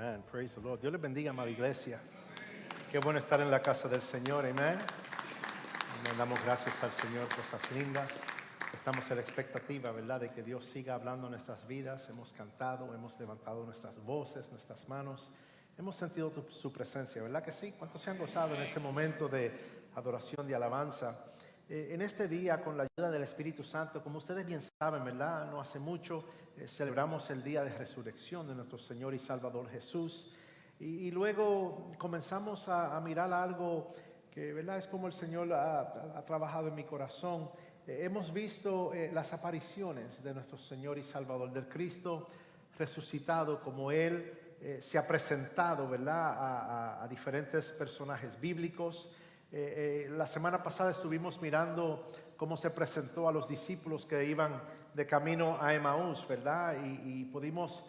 Amen. Praise the Lord. Dios les bendiga, amada iglesia. Qué bueno estar en la casa del Señor. Amén. Le damos gracias al Señor por cosas lindas. Estamos en la expectativa, ¿verdad?, de que Dios siga hablando en nuestras vidas. Hemos cantado, hemos levantado nuestras voces, nuestras manos. Hemos sentido su presencia, ¿verdad que sí? ¿Cuántos se han gozado en ese momento de adoración, de alabanza? En este día, con la ayuda del Espíritu Santo, como ustedes bien saben, ¿verdad?, no hace mucho celebramos el día de resurrección de nuestro Señor y Salvador Jesús. Y luego comenzamos a mirar algo que, ¿verdad?, es como el Señor ha trabajado en mi corazón. Hemos visto las apariciones de nuestro Señor y Salvador, del Cristo resucitado, como Él se ha presentado, ¿verdad?, a diferentes personajes bíblicos. La semana pasada estuvimos mirando cómo se presentó a los discípulos que iban de camino a Emaús, ¿verdad? Y pudimos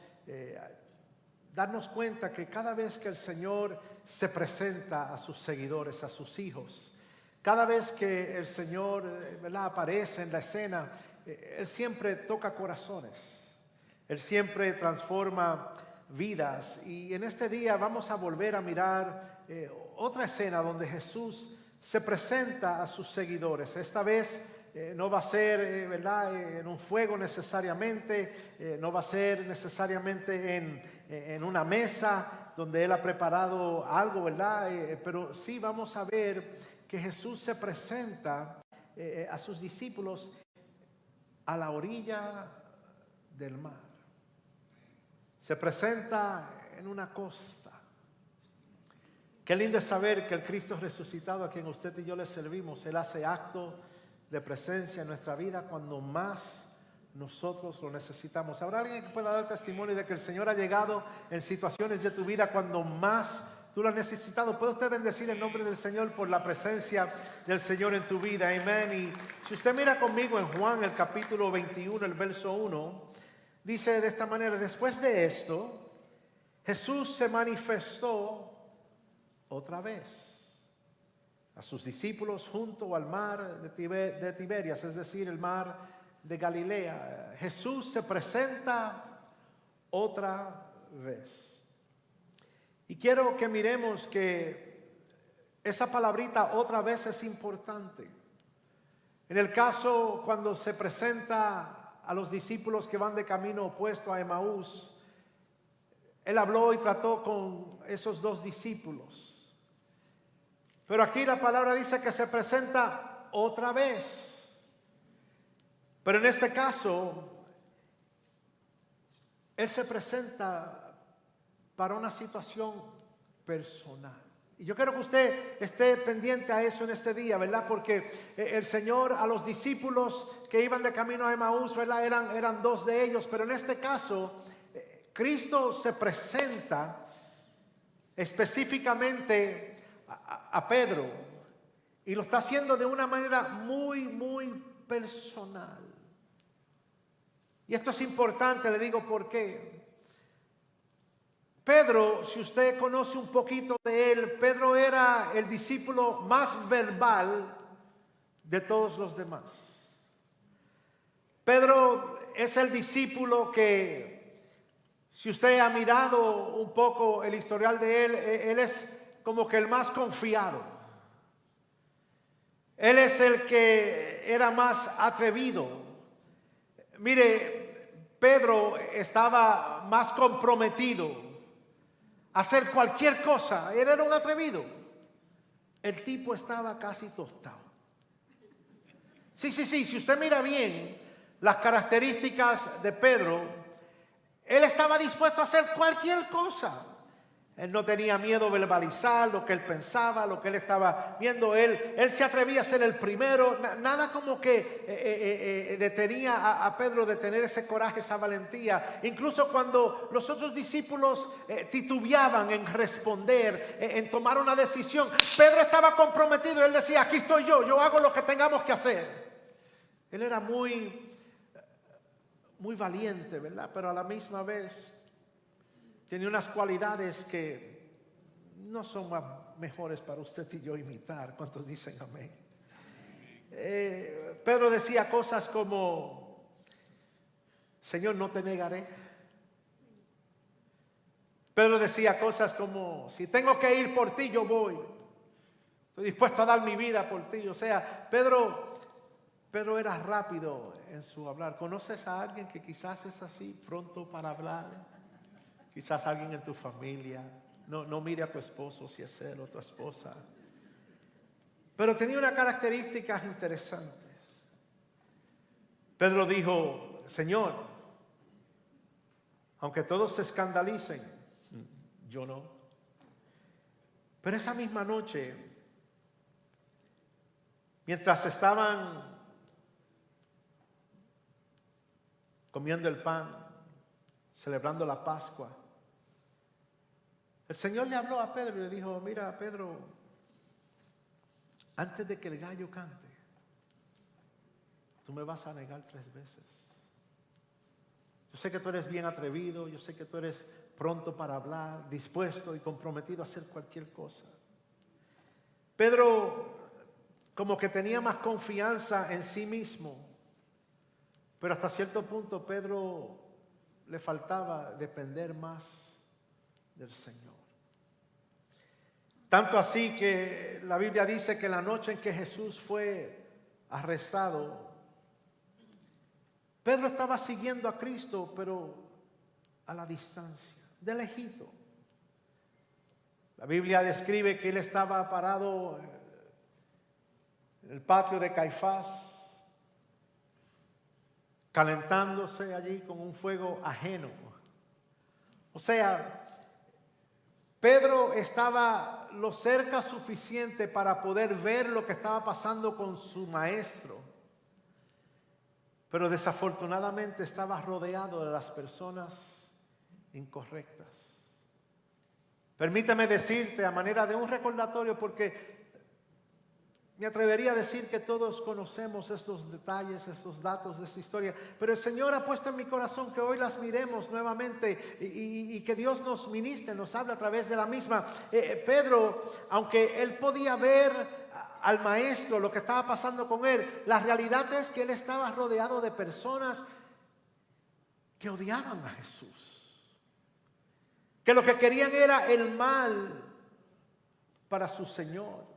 darnos cuenta que cada vez que el Señor se presenta a sus seguidores, a sus hijos, cada vez que el Señor, ¿verdad?, aparece en la escena, Él siempre toca corazones, Él siempre transforma vidas. Y en este día vamos a volver a mirar otra escena donde Jesús se presenta a sus seguidores. Esta vez no va a ser, ¿verdad?, en un fuego necesariamente, no va a ser necesariamente en una mesa donde Él ha preparado algo, ¿verdad? Pero sí vamos a ver que Jesús se presenta a sus discípulos a la orilla del mar. Se presenta en una costa. Qué lindo es saber que el Cristo resucitado, a quien usted y yo le servimos, Él hace acto de presencia en nuestra vida cuando más nosotros lo necesitamos. ¿Habrá alguien que pueda dar testimonio de que el Señor ha llegado en situaciones de tu vida cuando más tú lo has necesitado? ¿Puede usted bendecir el nombre del Señor por la presencia del Señor en tu vida? Amén. Y si usted mira conmigo en Juan, el capítulo 21, el verso 1, dice de esta manera: después de esto, Jesús se manifestó otra vez a sus discípulos junto al mar de Tiberias, es decir, el mar de Galilea. Jesús se presenta otra vez. Y quiero que miremos que esa palabrita otra vez es importante. En el caso cuando se presenta a los discípulos que van de camino opuesto a Emaús, Él habló y trató con esos dos discípulos. Pero aquí la palabra dice que se presenta otra vez. Pero en este caso, Él se presenta para una situación personal. Y yo quiero que usted esté pendiente a eso en este día, ¿verdad? Porque el Señor a los discípulos que iban de camino a Emaús, ¿verdad?, eran dos de ellos. Pero en este caso, Cristo se presenta específicamente a Pedro, y lo está haciendo de una manera muy, muy personal. Y esto es importante, le digo por qué. Pedro, si usted conoce un poquito de él, Pedro era el discípulo más verbal de todos los demás. Pedro es el discípulo que, si usted ha mirado un poco el historial de él es como que el más confiado. Él es el que era más atrevido. Mire, Pedro estaba más comprometido a hacer cualquier cosa. Él era un atrevido. El tipo estaba casi tostado. Sí, si usted mira bien las características de Pedro, él estaba dispuesto a hacer cualquier cosa. Él no tenía miedo a verbalizar lo que él pensaba, lo que él estaba viendo. Él se atrevía a ser el primero. Nada como que detenía a Pedro de tener ese coraje, esa valentía. Incluso cuando los otros discípulos titubeaban en responder, en tomar una decisión, Pedro estaba comprometido. Él decía: aquí estoy yo hago lo que tengamos que hacer. Él era muy valiente, ¿verdad? Pero a la misma vez tenía unas cualidades que no son mejores para usted y yo imitar. ¿Cuántos dicen amén? Pedro decía cosas como: Señor, no te negaré. Pedro decía cosas como, si tengo que ir por ti, yo voy. Estoy dispuesto a dar mi vida por ti. O sea, Pedro era rápido en su hablar. ¿Conoces a alguien que quizás es así, pronto para hablar? Quizás alguien en tu familia. No mire a tu esposo si es él o tu esposa. Pero tenía unas características interesantes. Pedro dijo, Señor, aunque todos se escandalicen, yo no. Pero esa misma noche, mientras estaban comiendo el pan, celebrando la Pascua, el Señor le habló a Pedro y le dijo, mira, Pedro, antes de que el gallo cante, tú me vas a negar 3 veces. Yo sé que tú eres bien atrevido, yo sé que tú eres pronto para hablar, dispuesto y comprometido a hacer cualquier cosa. Pedro como que tenía más confianza en sí mismo, pero hasta cierto punto Pedro le faltaba depender más del Señor. Tanto así que la Biblia dice que la noche en que Jesús fue arrestado, Pedro estaba siguiendo a Cristo, pero a la distancia, de lejito. La Biblia describe que él estaba parado en el patio de Caifás, calentándose allí con un fuego ajeno. O sea, Pedro estaba lo cerca suficiente para poder ver lo que estaba pasando con su maestro. Pero desafortunadamente estaba rodeado de las personas incorrectas. Permítame decirte a manera de un recordatorio, porque me atrevería a decir que todos conocemos estos detalles, estos datos de esta historia, pero el Señor ha puesto en mi corazón que hoy las miremos nuevamente y que Dios nos ministre, nos hable a través de la misma. Pedro, aunque él podía ver al maestro lo que estaba pasando con él, la realidad es que él estaba rodeado de personas que odiaban a Jesús, que lo que querían era el mal para su Señor.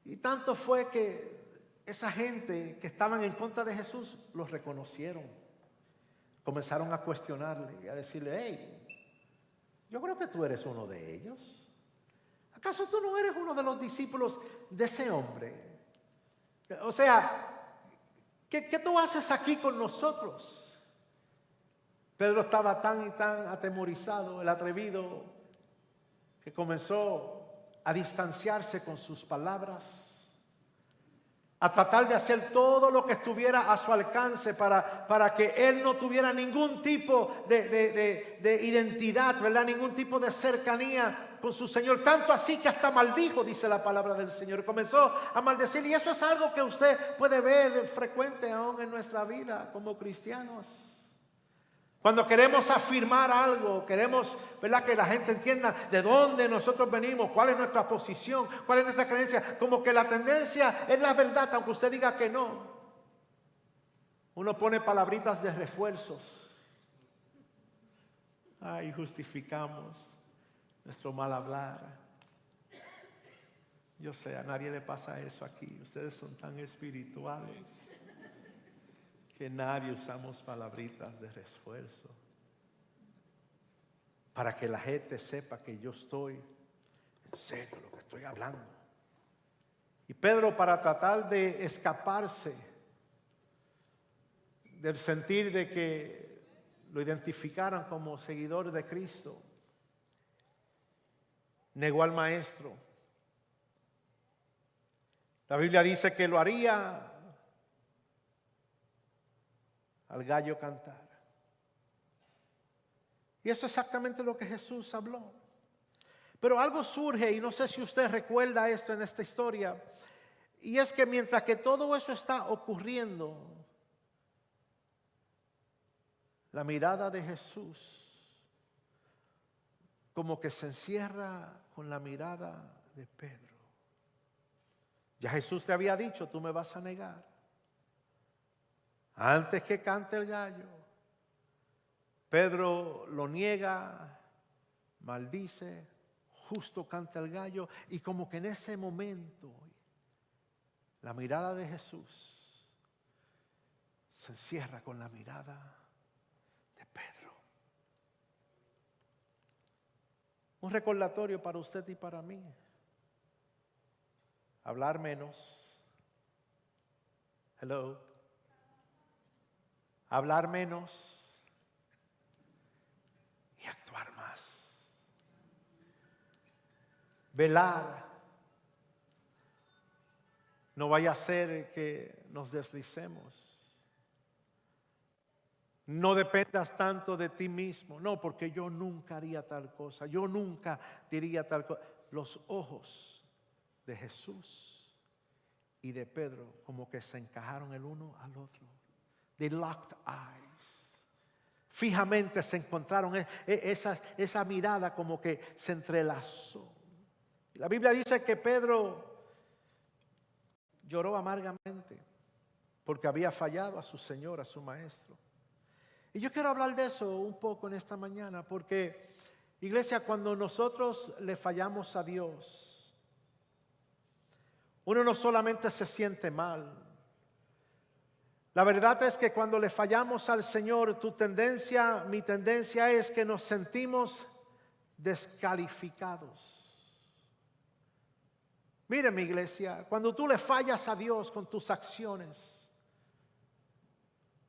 Y tanto fue que esa gente que estaban en contra de Jesús los reconocieron, comenzaron a cuestionarle y a decirle, hey, yo creo que tú eres uno de ellos. ¿Acaso tú no eres uno de los discípulos de ese hombre? O sea, ¿qué tú haces aquí con nosotros? Pedro estaba tan y tan atemorizado, el atrevido, que comenzó a distanciarse con sus palabras, a tratar de hacer todo lo que estuviera a su alcance para que él no tuviera ningún tipo de identidad, ¿verdad? Ningún tipo de cercanía con su Señor. Tanto así que hasta maldijo, dice la palabra del Señor. Comenzó a maldecir, y eso es algo que usted puede ver frecuente aún en nuestra vida como cristianos. Cuando queremos afirmar algo, queremos, ¿verdad?, que la gente entienda de dónde nosotros venimos, cuál es nuestra posición, cuál es nuestra creencia. Como que la tendencia es la verdad, aunque usted diga que no. Uno pone palabritas de refuerzos. Ay, justificamos nuestro mal hablar. Yo sé, a nadie le pasa eso aquí. Ustedes son tan espirituales que nadie usamos palabritas de refuerzo para que la gente sepa que yo estoy en serio lo que estoy hablando. Y Pedro, para tratar de escaparse del sentir de que lo identificaran como seguidor de Cristo, negó al maestro. La Biblia dice que lo haría al gallo cantar. Y eso es exactamente lo que Jesús habló. Pero algo surge, y no sé si usted recuerda esto en esta historia, y es que mientras que todo eso está ocurriendo, la mirada de Jesús como que se encierra con la mirada de Pedro. Ya Jesús te había dicho, tú me vas a negar antes que cante el gallo. Pedro lo niega, maldice, justo canta el gallo, y como que en ese momento la mirada de Jesús se encierra con la mirada de Pedro. Un recordatorio para usted y para mí. Hablar menos. Hello. Hablar menos y actuar más. Velar. No vaya a ser que nos deslicemos. No dependas tanto de ti mismo. No, porque yo nunca haría tal cosa. Yo nunca diría tal cosa. Los ojos de Jesús y de Pedro como que se encajaron el uno al otro. They locked eyes. Fijamente se encontraron. Esa mirada como que se entrelazó. La Biblia dice que Pedro lloró amargamente porque había fallado a su Señor, a su Maestro. Y yo quiero hablar de eso un poco en esta mañana, porque, iglesia, cuando nosotros le fallamos a Dios, uno no solamente se siente mal. La verdad es que cuando le fallamos al Señor, mi tendencia es que nos sentimos descalificados. Mire, mi iglesia, cuando tú le fallas a Dios con tus acciones,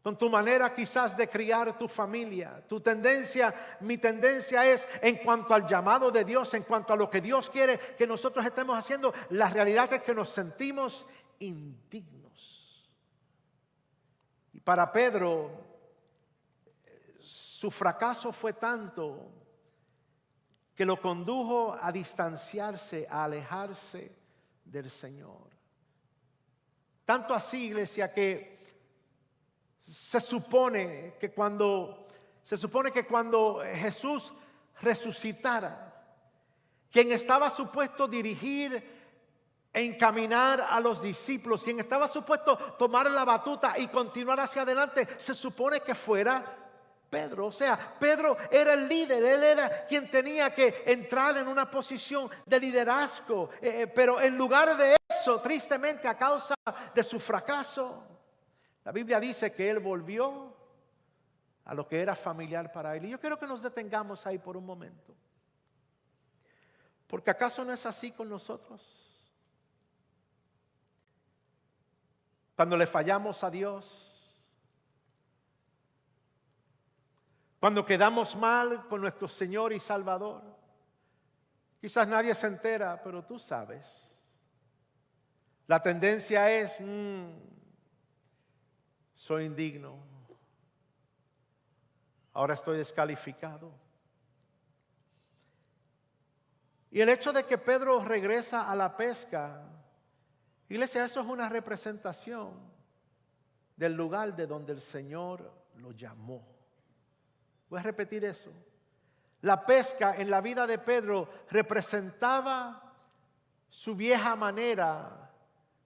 con tu manera quizás de criar tu familia, mi tendencia es en cuanto al llamado de Dios, en cuanto a lo que Dios quiere que nosotros estemos haciendo, la realidad es que nos sentimos indignos. Y para Pedro, su fracaso fue tanto que lo condujo a distanciarse, a alejarse del Señor. Tanto así, iglesia, que se supone que cuando Jesús resucitara, quien estaba supuesto dirigir e encaminar a los discípulos, quien estaba supuesto tomar la batuta y continuar hacia adelante, se supone que fuera Pedro. O sea, Pedro era el líder, él era quien tenía que entrar en una posición de liderazgo, pero en lugar de eso, tristemente a causa de su fracaso, la Biblia dice que él volvió a lo que era familiar para él. Y yo quiero que nos detengamos ahí por un momento. Porque ¿acaso no es así con nosotros? Cuando le fallamos a Dios, cuando quedamos mal con nuestro Señor y Salvador, quizás nadie se entera, pero tú sabes. La tendencia es, soy indigno, ahora estoy descalificado. Y el hecho de que Pedro regresa a la pesca, iglesia, eso es una representación del lugar de donde el Señor lo llamó. Voy a repetir eso. La pesca en la vida de Pedro representaba su vieja manera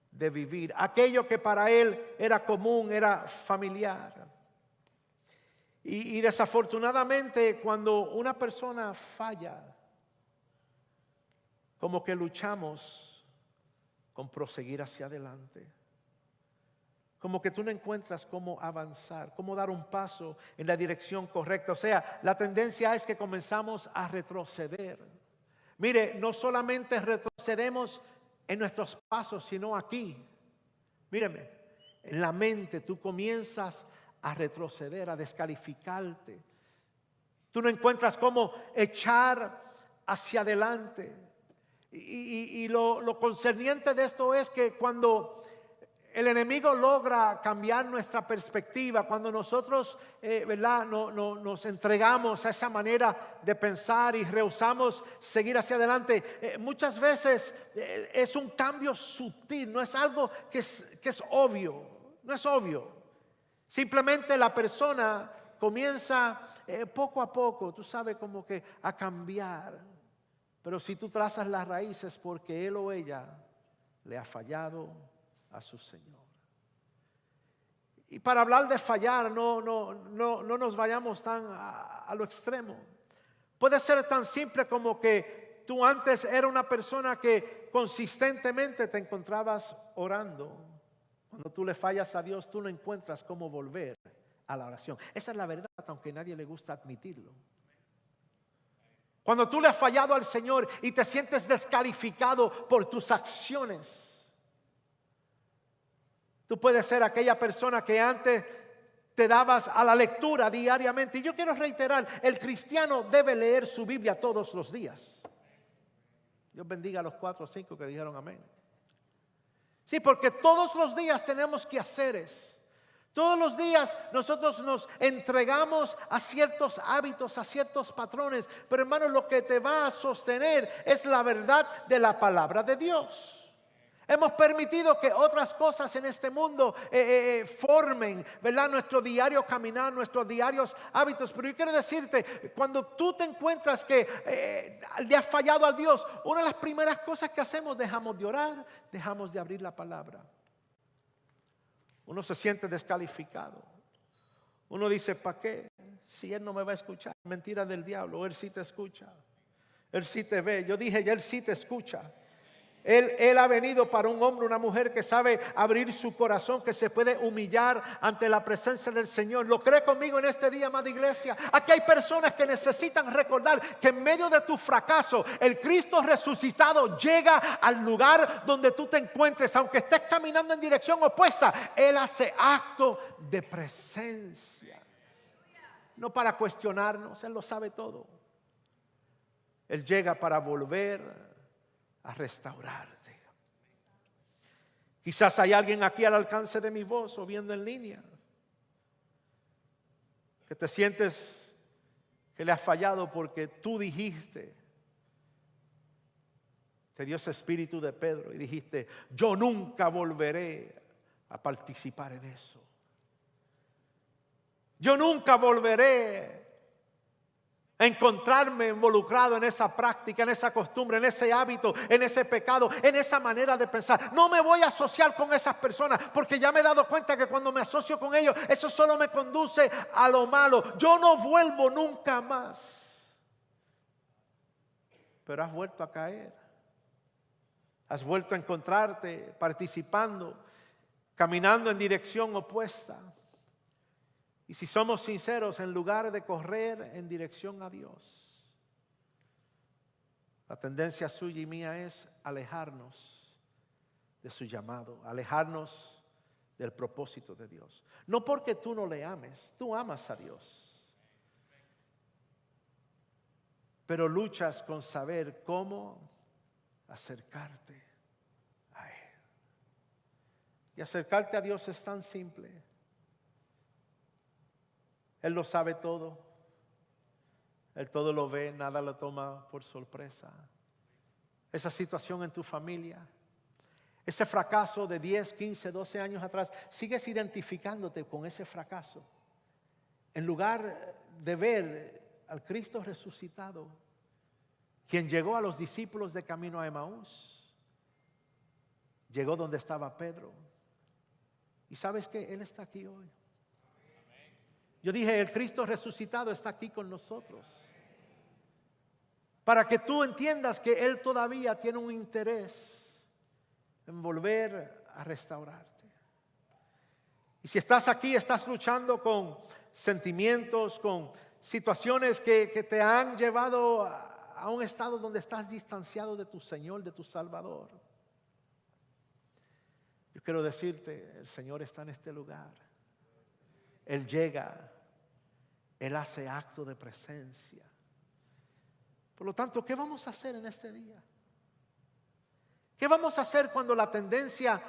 de vivir, aquello que para él era común, era familiar. Y desafortunadamente, cuando una persona falla, como que luchamos con proseguir hacia adelante. Como que tú no encuentras cómo avanzar, cómo dar un paso en la dirección correcta. O sea, la tendencia es que comenzamos a retroceder. Mire, no solamente retrocedemos en nuestros pasos, sino aquí. Míreme, en la mente tú comienzas a retroceder, a descalificarte. Tú no encuentras cómo echar hacia adelante. Y lo concerniente de esto es que cuando el enemigo logra cambiar nuestra perspectiva, cuando nosotros nos entregamos a esa manera de pensar y rehusamos seguir hacia adelante, muchas veces es un cambio sutil, no es algo que es obvio, no es obvio. Simplemente la persona comienza poco a poco, tú sabes, como que a cambiar. Pero si tú trazas las raíces, porque él o ella le ha fallado a su Señor. Y para hablar de fallar, no nos vayamos tan a lo extremo. Puede ser tan simple como que tú antes eras una persona que consistentemente te encontrabas orando. Cuando tú le fallas a Dios, tú no encuentras cómo volver a la oración. Esa es la verdad, aunque a nadie le gusta admitirlo. Cuando tú le has fallado al Señor y te sientes descalificado por tus acciones, tú puedes ser aquella persona que antes te dabas a la lectura diariamente. Y yo quiero reiterar, el cristiano debe leer su Biblia todos los días. Dios bendiga a los 4 o 5 que dijeron amén. Sí, porque todos los días tenemos quehaceres. Todos los días nosotros nos entregamos a ciertos hábitos, a ciertos patrones. Pero hermano, lo que te va a sostener es la verdad de la palabra de Dios. Hemos permitido que otras cosas en este mundo formen, ¿verdad?, nuestro diario caminar, nuestros diarios hábitos. Pero yo quiero decirte, cuando tú te encuentras que le has fallado a Dios, una de las primeras cosas que hacemos, dejamos de orar, dejamos de abrir la palabra. Uno se siente descalificado. Uno dice, ¿para qué? Si Él no me va a escuchar. Mentira del diablo, Él sí te escucha. Él sí te ve. Yo dije, ya Él sí te escucha. Él ha venido para un hombre, una mujer que sabe abrir su corazón, que se puede humillar ante la presencia del Señor. ¿Lo cree conmigo en este día, amada iglesia? Aquí hay personas que necesitan recordar que en medio de tu fracaso, el Cristo resucitado llega al lugar donde tú te encuentres. Aunque estés caminando en dirección opuesta, Él hace acto de presencia. No para cuestionarnos, Él lo sabe todo. Él llega para volver a restaurarte. Quizás hay alguien aquí al alcance de mi voz o viendo en línea que te sientes que le has fallado porque tú dijiste, te dio ese espíritu de Pedro y dijiste, yo nunca volveré a participar en eso. Yo nunca volveré a encontrarme involucrado en esa práctica, en esa costumbre, en ese hábito, en ese pecado, en esa manera de pensar. No me voy a asociar con esas personas porque ya me he dado cuenta que cuando me asocio con ellos, eso solo me conduce a lo malo. Yo no vuelvo nunca más. Pero has vuelto a caer. Has vuelto a encontrarte participando, caminando en dirección opuesta. Y si somos sinceros, en lugar de correr en dirección a Dios, la tendencia suya y mía es alejarnos de su llamado, alejarnos del propósito de Dios. No porque tú no le ames, tú amas a Dios, pero luchas con saber cómo acercarte a Él. Y acercarte a Dios es tan simple. Él lo sabe todo. Él todo lo ve, nada lo toma por sorpresa. Esa situación en tu familia, ese fracaso de 10, 15, 12 años atrás, sigues identificándote con ese fracaso. En lugar de ver al Cristo resucitado, quien llegó a los discípulos de camino a Emaús, llegó donde estaba Pedro. ¿Y sabes qué? Él está aquí hoy. Yo dije, el Cristo resucitado está aquí con nosotros. Para que tú entiendas que Él todavía tiene un interés en volver a restaurarte. Y si estás aquí, estás luchando con sentimientos, con situaciones que te han llevado a un estado donde estás distanciado de tu Señor, de tu Salvador. Yo quiero decirte, el Señor está en este lugar. Él llega, Él hace acto de presencia. Por lo tanto, ¿qué vamos a hacer en este día? ¿Qué vamos a hacer cuando la tendencia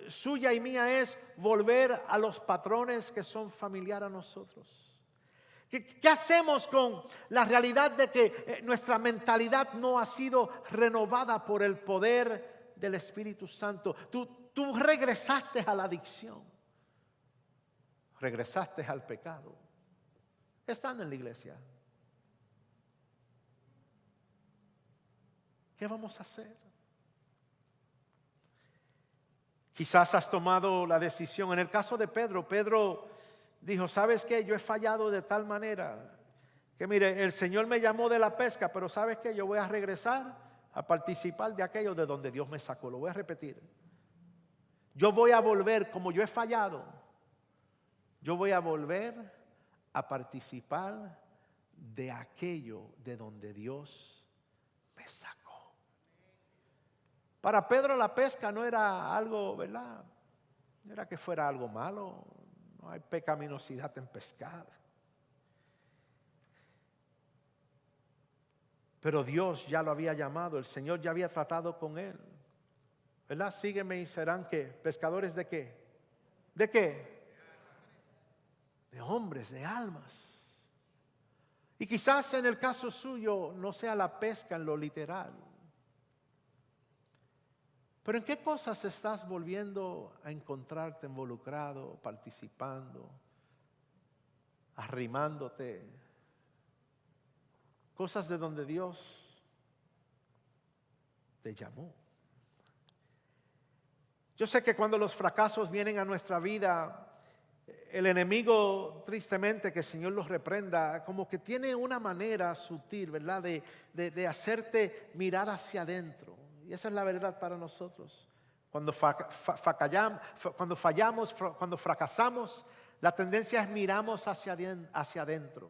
suya y mía es volver a los patrones que son familiares a nosotros? ¿Qué hacemos con la realidad de que nuestra mentalidad no ha sido renovada por el poder del Espíritu Santo? Tú regresaste a la adicción. Regresaste al pecado. Están en la iglesia. ¿Qué vamos a hacer? Quizás has tomado la decisión. En el caso de Pedro, Pedro dijo, ¿sabes qué? Yo he fallado de tal manera que mire, el Señor me llamó de la pesca, pero ¿sabes qué? Yo voy a regresar a participar de aquello de donde Dios me sacó. Lo voy a repetir. Yo voy a volver, como yo he fallado, yo voy a volver a participar de aquello de donde Dios me sacó. Para Pedro la pesca no era algo, ¿verdad? No era que fuera algo malo. No hay pecaminosidad en pescar. Pero Dios ya lo había llamado, el Señor ya había tratado con él. ¿Verdad? Sígueme y serán ¿qué? ¿Pescadores de qué? ¿De qué? De hombres, de almas. Y quizás en el caso suyo no sea la pesca en lo literal. Pero ¿en qué cosas estás volviendo a encontrarte involucrado, participando, arrimándote? Cosas de donde Dios te llamó. Yo sé que cuando los fracasos vienen a nuestra vida, el enemigo, tristemente, que el Señor los reprenda, como que tiene una manera sutil, ¿verdad? De hacerte mirar hacia adentro. Y esa es la verdad para nosotros. Cuando fallamos, cuando fracasamos, la tendencia es miramos hacia adentro.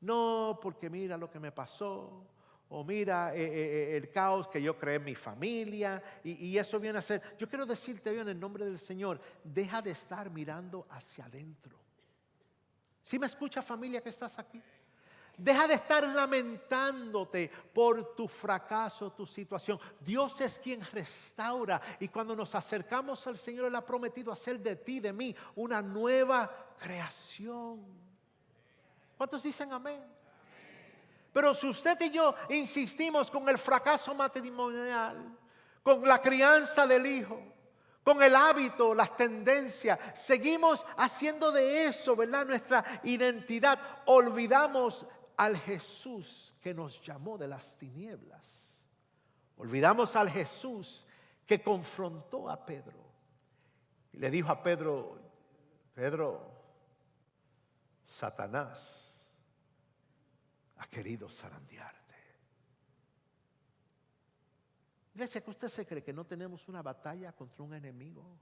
No porque mira lo que me pasó, o mira el caos que yo creé en mi familia, y eso viene a ser. Yo quiero decirte hoy en el nombre del Señor, deja de estar mirando hacia adentro. ¿Sí me escucha, familia, que estás aquí? Deja de estar lamentándote por tu fracaso, tu situación. Dios es quien restaura, y cuando nos acercamos al Señor, Él ha prometido hacer de ti, de mí, una nueva creación. ¿Cuántos dicen amén? Pero si usted y yo insistimos con el fracaso matrimonial, con la crianza del hijo, con el hábito, las tendencias, seguimos haciendo de eso, ¿verdad?, nuestra identidad. Olvidamos al Jesús que nos llamó de las tinieblas. Olvidamos al Jesús que confrontó a Pedro. Y le dijo a Pedro, Pedro, Satanás ha querido zarandearte. Iglesia, que usted se cree que no tenemos una batalla contra un enemigo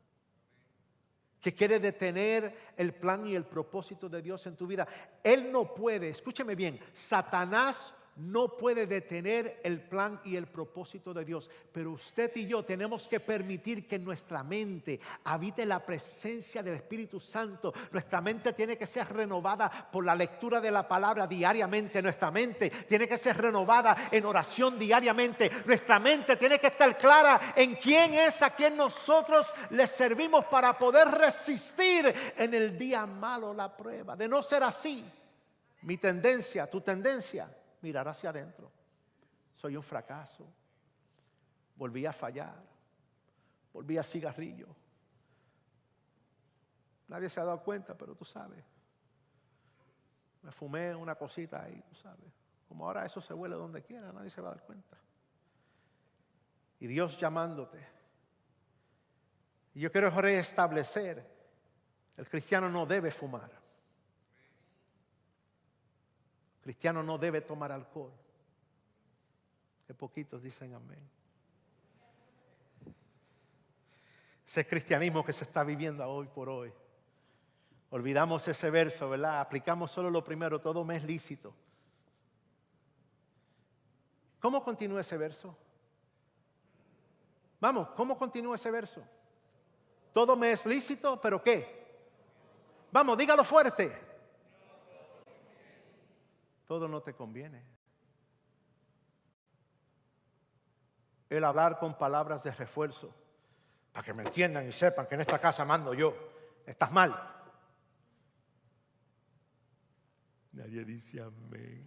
que quiere detener el plan y el propósito de Dios en tu vida. Él no puede, escúcheme bien, Satanás no puede detener el plan y el propósito de Dios. Pero usted y yo tenemos que permitir que en nuestra mente habite la presencia del Espíritu Santo. Nuestra mente tiene que ser renovada por la lectura de la palabra diariamente. Nuestra mente tiene que ser renovada en oración diariamente. Nuestra mente tiene que estar clara en quién es a quien nosotros le servimos para poder resistir en el día malo la prueba. De no ser así, mi tendencia, tu tendencia, mirar hacia adentro. Soy un fracaso. Volví a fallar. Volví a cigarrillo. Nadie se ha dado cuenta, pero tú sabes. Me fumé una cosita ahí, tú sabes. Como ahora eso se huele donde quiera, nadie se va a dar cuenta. Y Dios llamándote. Y yo quiero restablecer. El cristiano no debe fumar. El cristiano no debe tomar alcohol. Que poquitos dicen amén. Ese cristianismo que se está viviendo hoy por hoy. Olvidamos ese verso, ¿verdad? Aplicamos solo lo primero, todo me es lícito. ¿Cómo continúa ese verso? Vamos, ¿cómo continúa ese verso? Todo me es lícito, ¿pero qué? Vamos, dígalo fuerte. Todo no te conviene. El hablar con palabras de refuerzo, para que me entiendan y sepan que en esta casa mando yo. Estás mal. Nadie dice amén.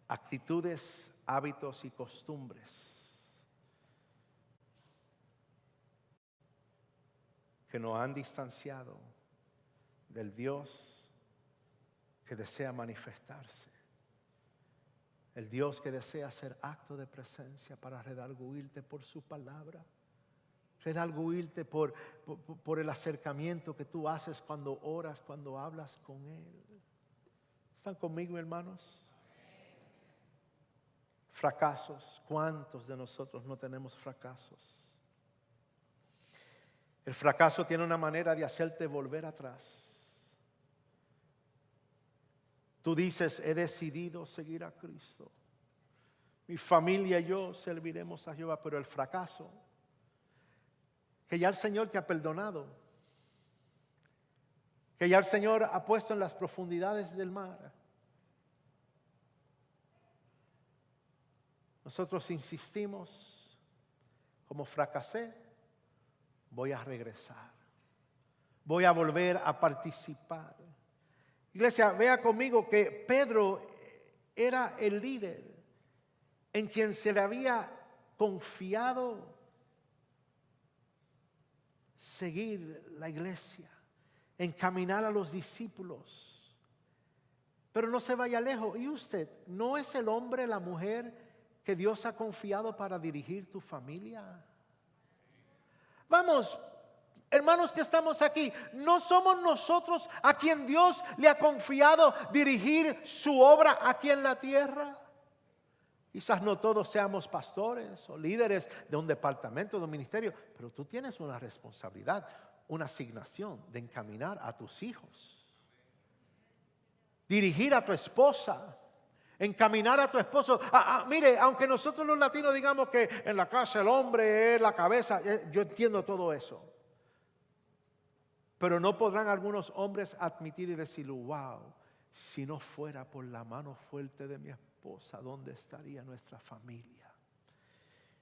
Actitudes, hábitos y costumbres que nos han distanciado del Dios que desea manifestarse El Dios que desea hacer acto de presencia para redarguirte por su palabra. Redarguirte por el acercamiento que tú haces cuando oras, cuando hablas con Él. ¿Están conmigo, hermanos? Fracasos. ¿Cuántos de nosotros no tenemos fracasos? El fracaso tiene una manera de hacerte volver atrás. Tú dices, he decidido seguir a Cristo. Mi familia y yo serviremos a Jehová, pero el fracaso, que ya el Señor te ha perdonado, que ya el Señor ha puesto en las profundidades del mar. Nosotros insistimos, como fracasé, voy a regresar, voy a volver a participar. Iglesia, vea conmigo que Pedro era el líder en quien se le había confiado seguir la iglesia, encaminar a los discípulos. Pero no se vaya lejos. ¿Y usted no es el hombre, la mujer que Dios ha confiado para dirigir tu familia? Vamos, hermanos que estamos aquí, ¿no somos nosotros a quien Dios le ha confiado dirigir su obra aquí en la tierra? Quizás no todos seamos pastores o líderes de un departamento, de un ministerio, pero tú tienes una responsabilidad, una asignación de encaminar a tus hijos, dirigir a tu esposa, encaminar a tu esposo. Mire, aunque nosotros los latinos digamos que en la casa el hombre es la cabeza, yo entiendo todo eso. Pero no podrán algunos hombres admitir y decir, wow, si no fuera por la mano fuerte de mi esposa, ¿dónde estaría nuestra familia?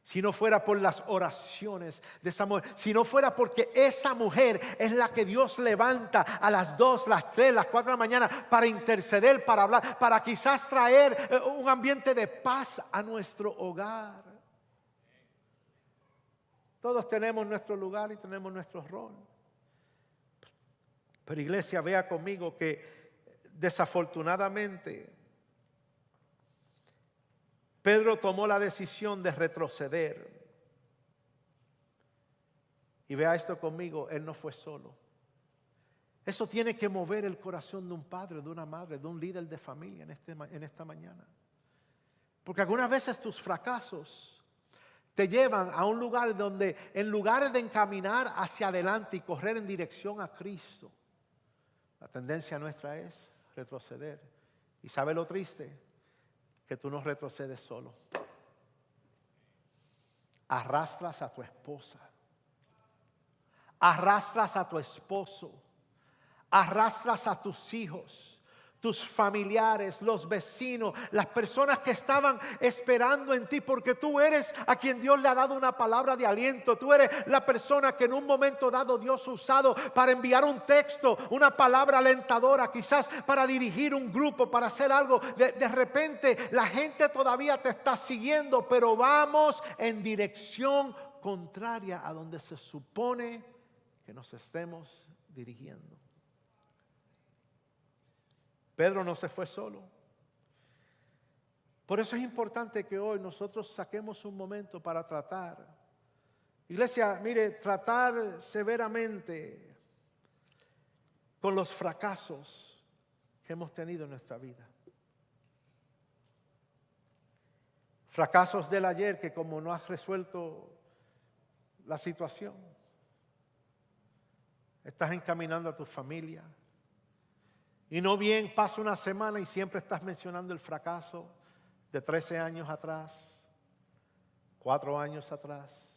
Si no fuera por las oraciones de esa mujer, si no fuera porque esa mujer es la que Dios levanta a las 2, las 3, las 4 de la mañana para interceder, para hablar, para quizás traer un ambiente de paz a nuestro hogar. Todos tenemos nuestro lugar y tenemos nuestro rol. Pero iglesia, vea conmigo que desafortunadamente Pedro tomó la decisión de retroceder. Y vea esto conmigo, él no fue solo. Eso tiene que mover el corazón de un padre, de una madre, de un líder de familia en esta mañana. Porque algunas veces tus fracasos te llevan a un lugar donde en lugar de encaminar hacia adelante y correr en dirección a Cristo, la tendencia nuestra es retroceder. ¿Y sabe lo triste? Que tú no retrocedes solo. Arrastras a tu esposa, arrastras a tu esposo, arrastras a tus hijos, tus familiares, los vecinos, las personas que estaban esperando en ti, porque tú eres a quien Dios le ha dado una palabra de aliento. Tú eres la persona que en un momento dado Dios ha usado para enviar un texto, una palabra alentadora, quizás para dirigir un grupo, para hacer algo. De repente la gente todavía te está siguiendo, pero vamos en dirección contraria a donde se supone que nos estemos dirigiendo. Pedro no se fue solo. Por eso es importante que hoy nosotros saquemos un momento para tratar. Iglesia, mire, tratar severamente con los fracasos que hemos tenido en nuestra vida. Fracasos del ayer que como no has resuelto la situación, estás encaminando a tu familia. Y no bien pasa una semana y siempre estás mencionando el fracaso de 13 años atrás, 4 años atrás.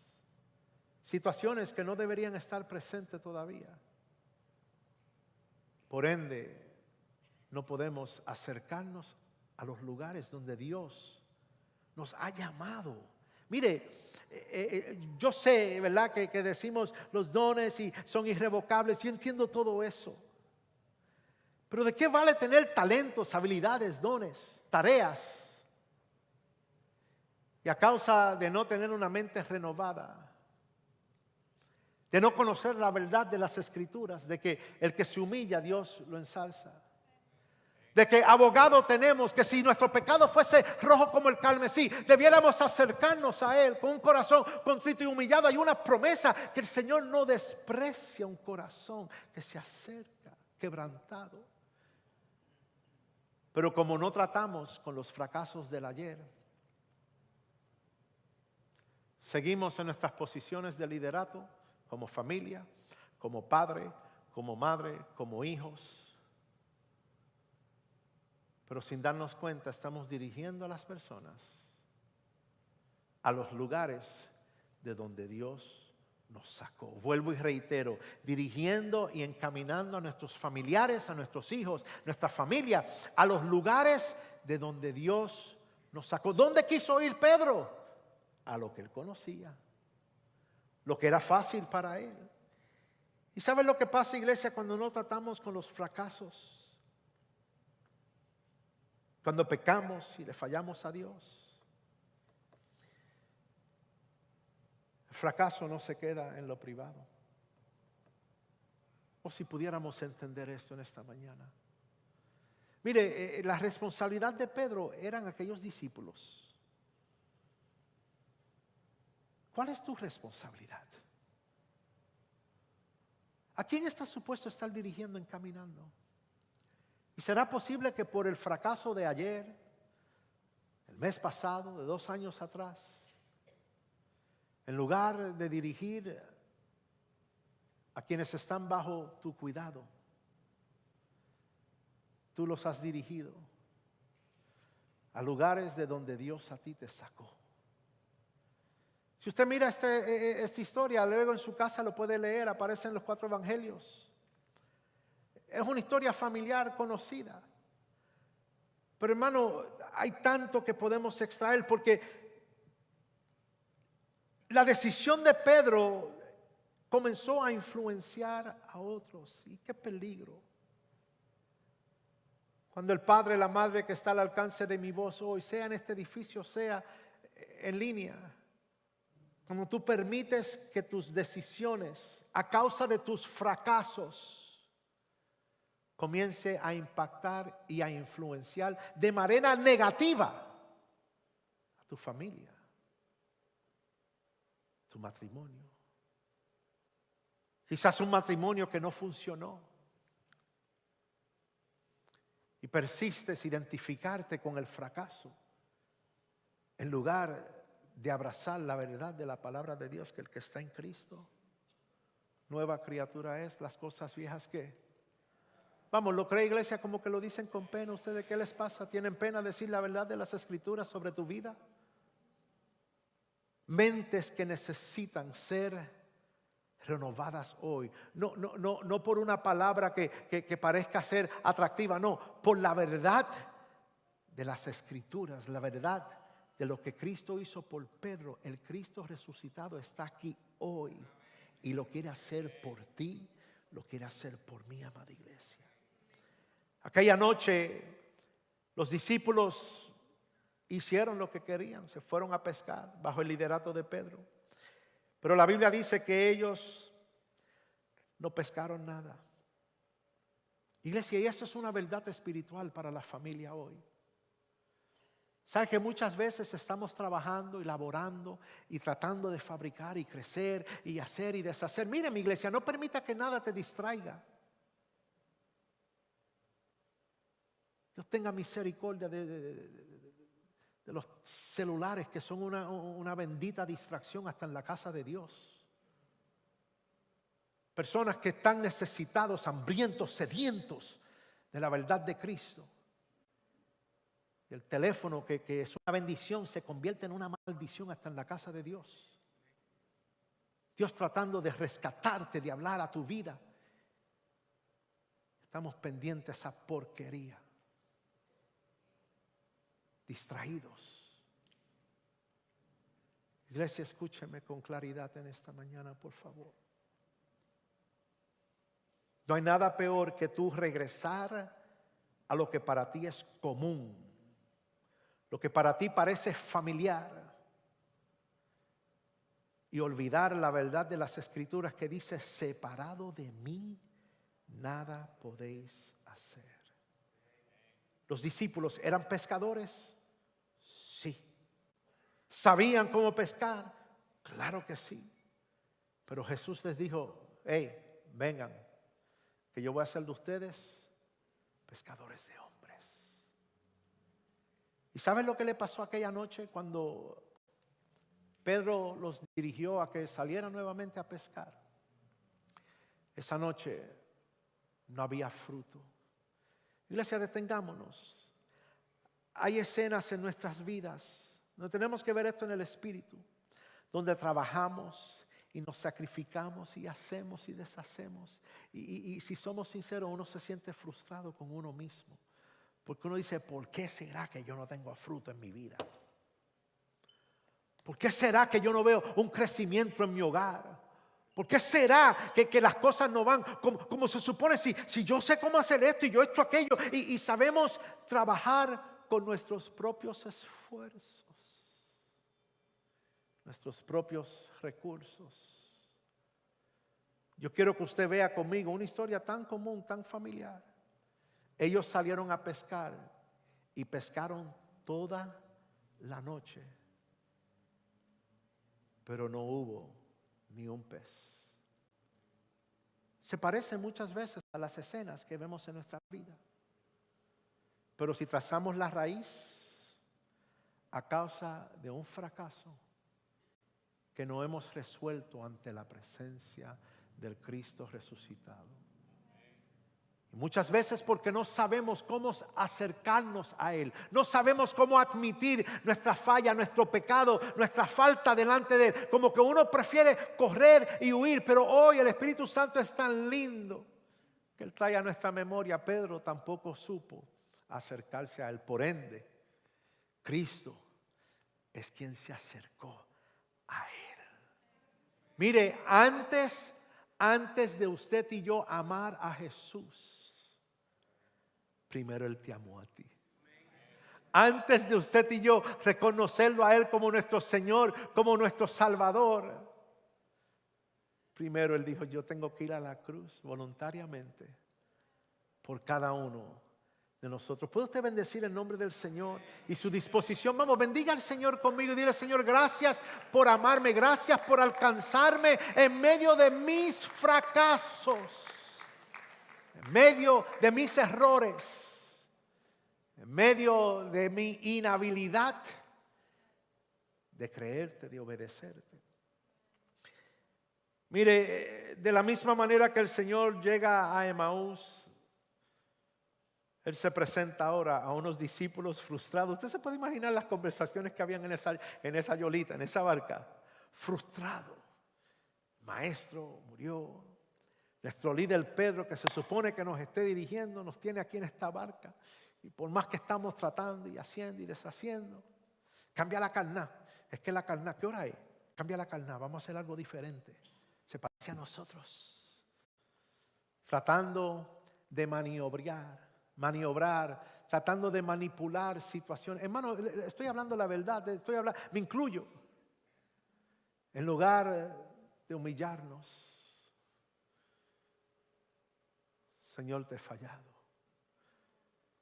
Situaciones que no deberían estar presentes todavía. Por ende, no podemos acercarnos a los lugares donde Dios nos ha llamado. Mire, yo sé, ¿verdad? Que decimos los dones y son irrevocables. Yo entiendo todo eso. Pero ¿de qué vale tener talentos, habilidades, dones, tareas? Y a causa de no tener una mente renovada, de no conocer la verdad de las Escrituras, de que el que se humilla, Dios lo ensalza. de que abogado tenemos, que si nuestro pecado fuese rojo como el carmesí, debiéramos acercarnos a Él con un corazón contrito y humillado. Hay una promesa que el Señor no desprecia un corazón que se acerca, quebrantado. Pero como no tratamos con los fracasos del ayer, seguimos en nuestras posiciones de liderato, como familia, como padre, como madre, como hijos. Pero sin darnos cuenta estamos dirigiendo a las personas a los lugares de donde Dios nos sacó. Vuelvo y reitero, dirigiendo y encaminando a nuestros familiares, a nuestros hijos, nuestra familia, a los lugares de donde Dios nos sacó. ¿Dónde quiso ir Pedro? A lo que él conocía, lo que era fácil para él. ¿Y sabes lo que pasa, iglesia, cuando no tratamos con los fracasos? Cuando pecamos y le fallamos a Dios, el fracaso no se queda en lo privado. O si pudiéramos entender esto en esta mañana. Mire, la responsabilidad de Pedro eran aquellos discípulos. ¿Cuál es tu responsabilidad? ¿A quién estás supuesto a estar dirigiendo, encaminando? ¿Y será posible que por el fracaso de ayer, el mes pasado, de 2 años atrás, en lugar de dirigir a quienes están bajo tu cuidado, tú los has dirigido a lugares de donde Dios a ti te sacó? Si usted mira esta historia, luego en su casa lo puede leer, aparece en los 4 evangelios. Es una historia familiar conocida. Pero hermano, hay tanto que podemos extraer, porque la decisión de Pedro comenzó a influenciar a otros. Y qué peligro. Cuando el padre, la madre que está al alcance de mi voz hoy, sea en este edificio, sea en línea, cuando tú permites que tus decisiones, a causa de tus fracasos, comience a impactar y a influenciar de manera negativa a tu familia, tu matrimonio. Quizás un matrimonio que no funcionó y persistes identificarte con el fracaso en lugar de abrazar la verdad de la palabra de Dios, que el que está en Cristo, nueva criatura es, las cosas viejas que... Vamos, ¿lo cree, iglesia? Como que lo dicen con pena. ¿Ustedes qué les pasa? ¿Tienen pena decir la verdad de las Escrituras sobre tu vida? Mentes que necesitan ser renovadas hoy. No por una palabra que parezca ser atractiva, no, por la verdad de las Escrituras, la verdad de lo que Cristo hizo por Pedro. El Cristo resucitado está aquí hoy y lo quiere hacer por ti, lo quiere hacer por mí, amada iglesia. Aquella noche los discípulos hicieron lo que querían, se fueron a pescar bajo el liderato de Pedro. Pero la Biblia dice que ellos no pescaron nada. Iglesia, y esto es una verdad espiritual para la familia hoy. ¿Sabe que muchas veces estamos trabajando y laborando y tratando de fabricar y crecer y hacer y deshacer? Mire, mi iglesia, no permita que nada te distraiga. Dios tenga misericordia de los celulares, que son una bendita distracción hasta en la casa de Dios. Personas que están necesitados, hambrientos, sedientos de la verdad de Cristo. Y el teléfono, que es una bendición, se convierte en una maldición hasta en la casa de Dios. Dios tratando de rescatarte, de hablar a tu vida. Estamos pendientes a esa porquería. Distraídos. Iglesia, escúcheme con claridad en esta mañana, por favor. No hay nada peor que tú regresar a lo que para ti es común, lo que para ti parece familiar, y olvidar la verdad de las Escrituras que dice: separado de mí, nada podéis hacer. ¿Los discípulos eran pescadores? Sí. ¿Sabían cómo pescar? Claro que sí. Pero Jesús les dijo: hey, vengan, que yo voy a hacer de ustedes pescadores de hombres. ¿Y saben lo que le pasó aquella noche cuando Pedro los dirigió a que salieran nuevamente a pescar? Esa noche no había fruto. Iglesia, detengámonos. Hay escenas en nuestras vidas donde tenemos que ver esto en el espíritu, donde trabajamos y nos sacrificamos y hacemos y deshacemos. Y si somos sinceros, uno se siente frustrado con uno mismo, porque uno dice: ¿por qué será que yo no tengo fruto en mi vida? ¿Por qué será que yo no veo un crecimiento en mi hogar? ¿Por qué será que las cosas no van como se supone? Si yo sé cómo hacer esto y yo he hecho aquello y sabemos trabajar con nuestros propios esfuerzos, nuestros propios recursos. Yo quiero que usted vea conmigo una historia tan común, tan familiar. Ellos salieron a pescar y pescaron toda la noche, pero no hubo ni un pez. Se parece muchas veces a las escenas que vemos en nuestra vida. Pero si trazamos la raíz, a causa de un fracaso que no hemos resuelto ante la presencia del Cristo resucitado. Y muchas veces porque no sabemos cómo acercarnos a Él. No sabemos cómo admitir nuestra falla, nuestro pecado, nuestra falta delante de Él. Como que uno prefiere correr y huir. Pero hoy el Espíritu Santo es tan lindo que Él trae a nuestra memoria. Pedro tampoco supo acercarse a Él. Por ende, Cristo es quien se acercó a Él. Mire, antes de usted y yo amar a Jesús, primero Él te amó a ti. Antes de usted y yo reconocerlo a Él como nuestro Señor, como nuestro Salvador, primero Él dijo: yo tengo que ir a la cruz voluntariamente por cada uno de nosotros. ¿Puede usted bendecir el nombre del Señor y su disposición? Vamos, bendiga al Señor conmigo y dile: Señor, gracias por amarme, gracias por alcanzarme en medio de mis fracasos, en medio de mis errores, en medio de mi inhabilidad de creerte, de obedecerte. Mire, de la misma manera que el Señor llega a Emaús, Él se presenta ahora a unos discípulos frustrados. Usted se puede imaginar las conversaciones que habían en esa yolita, en esa barca. Frustrado. Maestro murió. Nuestro líder Pedro, que se supone que nos esté dirigiendo, nos tiene aquí en esta barca. Y por más que estamos tratando y haciendo y deshaciendo, cambia la carná. Es que la carná, ¿qué hora es? Cambia la carná, vamos a hacer algo diferente. Se parece a nosotros. Tratando de maniobrar, tratando de manipular situaciones. Hermano, estoy hablando la verdad, me incluyo. En lugar de humillarnos, Señor, te he fallado.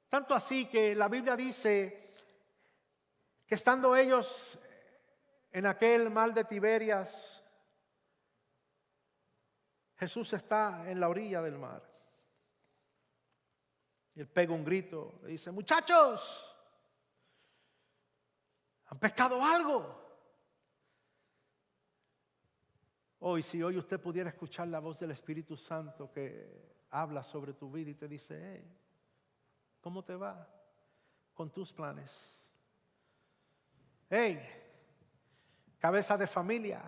Tanto así que la Biblia dice que estando ellos en aquel mar de Tiberias, Jesús está en la orilla del mar. Y él pega un grito, le dice: muchachos, ¿han pescado algo? Hoy, si hoy usted pudiera escuchar la voz del Espíritu Santo que habla sobre tu vida y te dice: hey, ¿cómo te va con tus planes? Hey, cabeza de familia,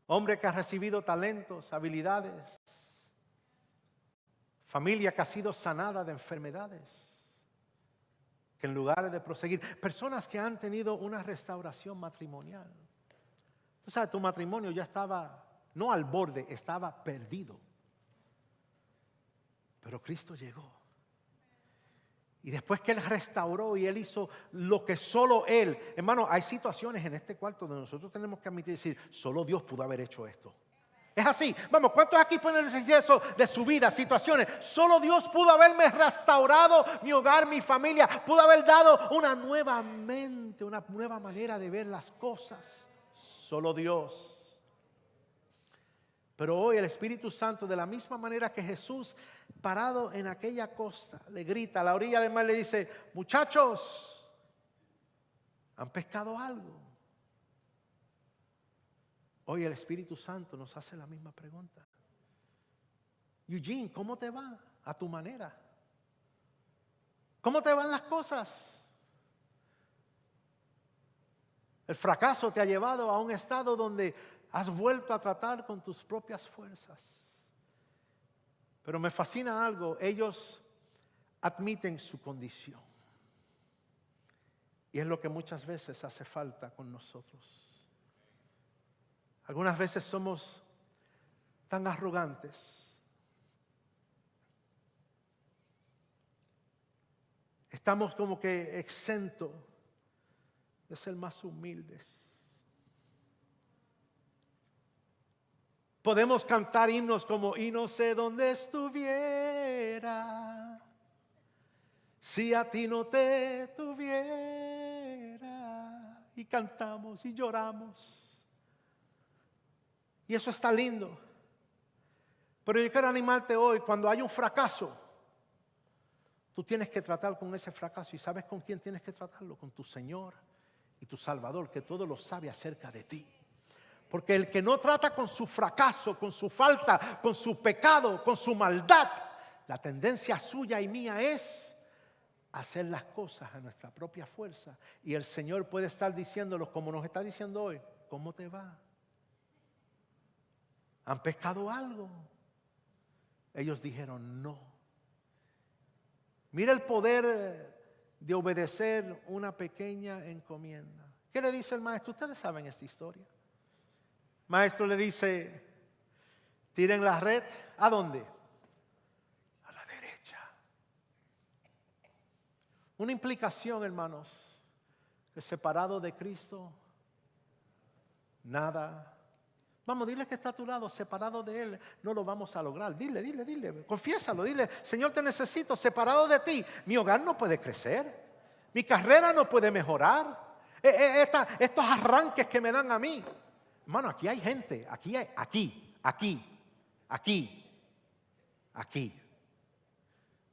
hombre que ha recibido talentos, habilidades, familia que ha sido sanada de enfermedades, que en lugar de proseguir, personas que han tenido una restauración matrimonial. Tú sabes, tu matrimonio ya estaba, no al borde, estaba perdido. Pero Cristo llegó. Y después que Él restauró y Él hizo lo que solo Él. Hermano, hay situaciones en este cuarto donde nosotros tenemos que admitir, decir: solo Dios pudo haber hecho esto. Es así. Vamos, ¿cuántos aquí pueden decir eso de su vida, situaciones? Solo Dios pudo haberme restaurado mi hogar, mi familia. Pudo haber dado una nueva mente, una nueva manera de ver las cosas. Solo Dios. Pero hoy el Espíritu Santo, de la misma manera que Jesús, parado en aquella costa, le grita a la orilla del mar, le dice: muchachos, ¿han pescado algo? Hoy el Espíritu Santo nos hace la misma pregunta. Eugene, ¿cómo te va? A tu manera. ¿Cómo te van las cosas? El fracaso te ha llevado a un estado donde has vuelto a tratar con tus propias fuerzas. Pero me fascina algo, ellos admiten su condición. Y es lo que muchas veces hace falta con nosotros. Algunas veces somos tan arrogantes. Estamos como que exentos de ser más humildes. Podemos cantar himnos como: y no sé dónde estuviera si a ti no te tuviera. Y cantamos y lloramos. Y eso está lindo. Pero yo quiero animarte hoy, cuando hay un fracaso, tú tienes que tratar con ese fracaso. ¿Y sabes con quién tienes que tratarlo? Con tu Señor y tu Salvador, que todo lo sabe acerca de ti. Porque el que no trata con su fracaso, con su falta, con su pecado, con su maldad, la tendencia suya y mía es hacer las cosas a nuestra propia fuerza. Y el Señor puede estar diciéndolo como nos está diciendo hoy: ¿cómo te va? ¿Han pescado algo? Ellos dijeron no. Mira el poder de obedecer una pequeña encomienda. ¿Qué le dice el maestro? Ustedes saben esta historia. El maestro le dice: tiren la red. ¿A dónde? A la derecha. Una implicación, hermanos, que separado de Cristo, nada. Vamos, dile que está a tu lado, separado de Él, no lo vamos a lograr. Dile, confiésalo, dile: Señor, te necesito, separado de ti, mi hogar no puede crecer, mi carrera no puede mejorar, estos arranques que me dan a mí. Hermano, aquí hay gente, aquí.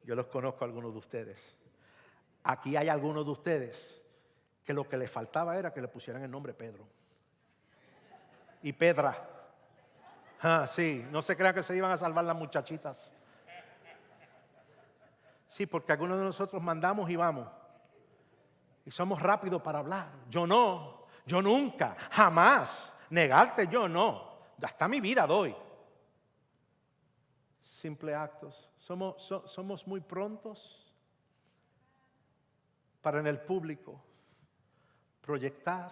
Yo los conozco a algunos de ustedes. Aquí hay algunos de ustedes que lo que les faltaba era que le pusieran el nombre Pedro y Pedra. Sí, no se crean que se iban a salvar las muchachitas. Sí, porque algunos de nosotros mandamos y vamos. Y somos rápidos para hablar. Yo no, yo nunca, jamás. Negarte, yo no. Hasta mi vida doy. Simple actos. Somos muy prontos para en el público proyectar,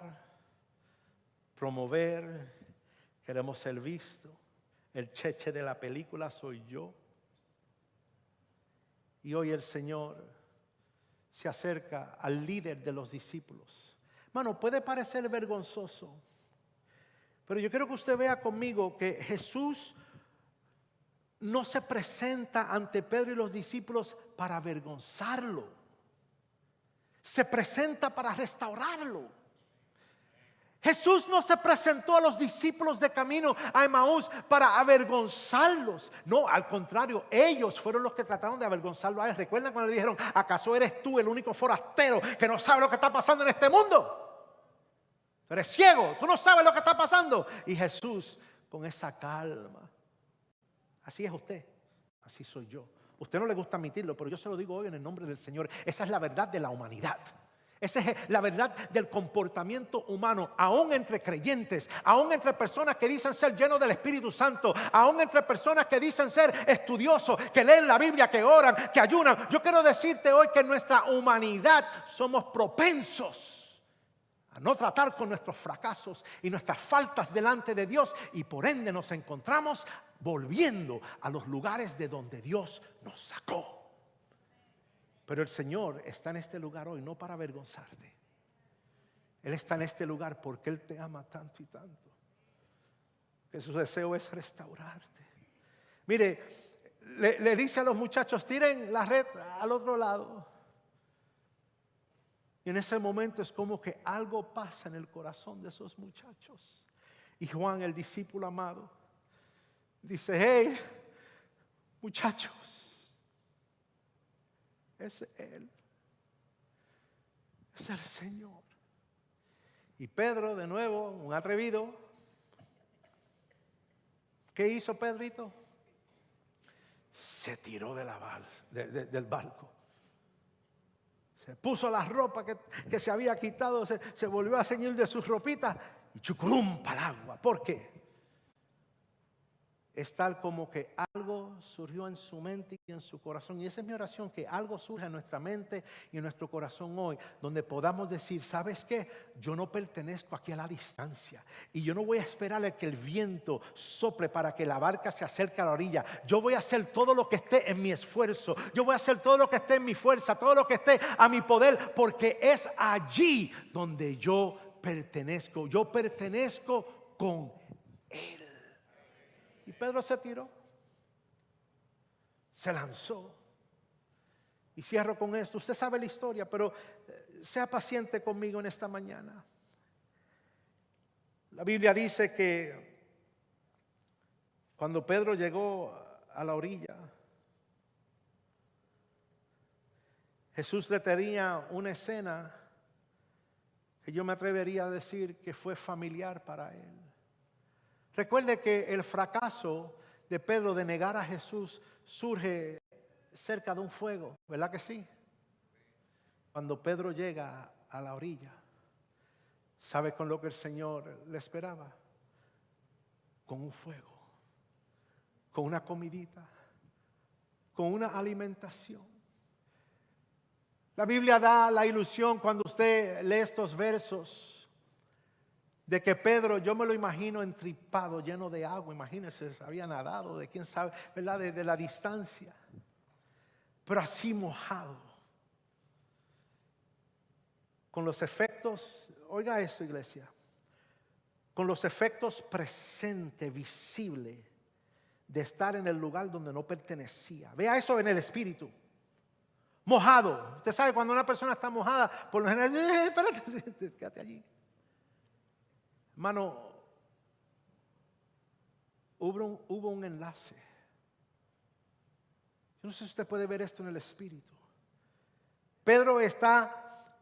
promover. Queremos ser vistos. El cheche de la película soy yo. Y hoy el Señor se acerca al líder de los discípulos. Hermano, puede parecer vergonzoso, pero yo quiero que usted vea conmigo que Jesús no se presenta ante Pedro y los discípulos para avergonzarlo. Se presenta para restaurarlo. Jesús no se presentó a los discípulos de camino a Emaús para avergonzarlos. No, al contrario, ellos fueron los que trataron de avergonzarlo a él. ¿Recuerdan cuando le dijeron: ¿acaso eres tú el único forastero que no sabe lo que está pasando en este mundo? Tú eres ciego, tú no sabes lo que está pasando. Y Jesús, con esa calma: así es usted, así soy yo. Usted no le gusta admitirlo, pero yo se lo digo hoy en el nombre del Señor. Esa es la verdad de la humanidad. Esa es la verdad del comportamiento humano, aún entre creyentes, aún entre personas que dicen ser llenos del Espíritu Santo, aún entre personas que dicen ser estudiosos, que leen la Biblia, que oran, que ayunan. Yo quiero decirte hoy que en nuestra humanidad somos propensos a no tratar con nuestros fracasos y nuestras faltas delante de Dios, y por ende nos encontramos volviendo a los lugares de donde Dios nos sacó. Pero el Señor está en este lugar hoy no para avergonzarte. Él está en este lugar porque Él te ama tanto y tanto. que su deseo es restaurarte. Mire, le dice a los muchachos, tiren la red al otro lado. Y en ese momento es como que algo pasa en el corazón de esos muchachos. Y Juan, el discípulo amado, dice, hey, muchachos, es Él, es el Señor. Y Pedro, de nuevo, un atrevido, ¿qué hizo Pedrito? Se tiró de del barco. Se puso la ropa que se había quitado, se volvió a ceñir de sus ropitas y chucurum para el agua. ¿Por qué? Es tal como que algo surgió en su mente y en su corazón. Y esa es mi oración, que algo surja en nuestra mente y en nuestro corazón hoy, donde podamos decir, ¿sabes qué? Yo no pertenezco aquí a la distancia. Y yo no voy a esperar a que el viento sople para que la barca se acerque a la orilla. Yo voy a hacer todo lo que esté en mi esfuerzo. Yo voy a hacer todo lo que esté en mi fuerza, todo lo que esté a mi poder, porque es allí donde yo pertenezco. Yo pertenezco con Él. Y Pedro se tiró, se lanzó. Y cierro con esto. Usted sabe la historia, pero sea paciente conmigo en esta mañana. La Biblia dice que cuando Pedro llegó a la orilla, Jesús le tenía una escena que yo me atrevería a decir que fue familiar para él. Recuerde que el fracaso de Pedro de negar a Jesús surge cerca de un fuego, ¿verdad que sí? Cuando Pedro llega a la orilla, ¿sabe con lo que el Señor le esperaba? Con un fuego, con una comidita, con una alimentación. La Biblia da la ilusión cuando usted lee estos versos de que Pedro, yo me lo imagino entripado, lleno de agua. Imagínense, había nadado de quién sabe, ¿verdad? De la distancia. Pero así mojado. Con los efectos, oiga esto, iglesia. Con los efectos presente, visible, de estar en el lugar donde no pertenecía. Vea eso en el espíritu. Mojado. Usted sabe cuando una persona está mojada, por lo general, espérate, quédate allí. Hermano, hubo un enlace. Yo no sé si usted puede ver esto en el espíritu. Pedro está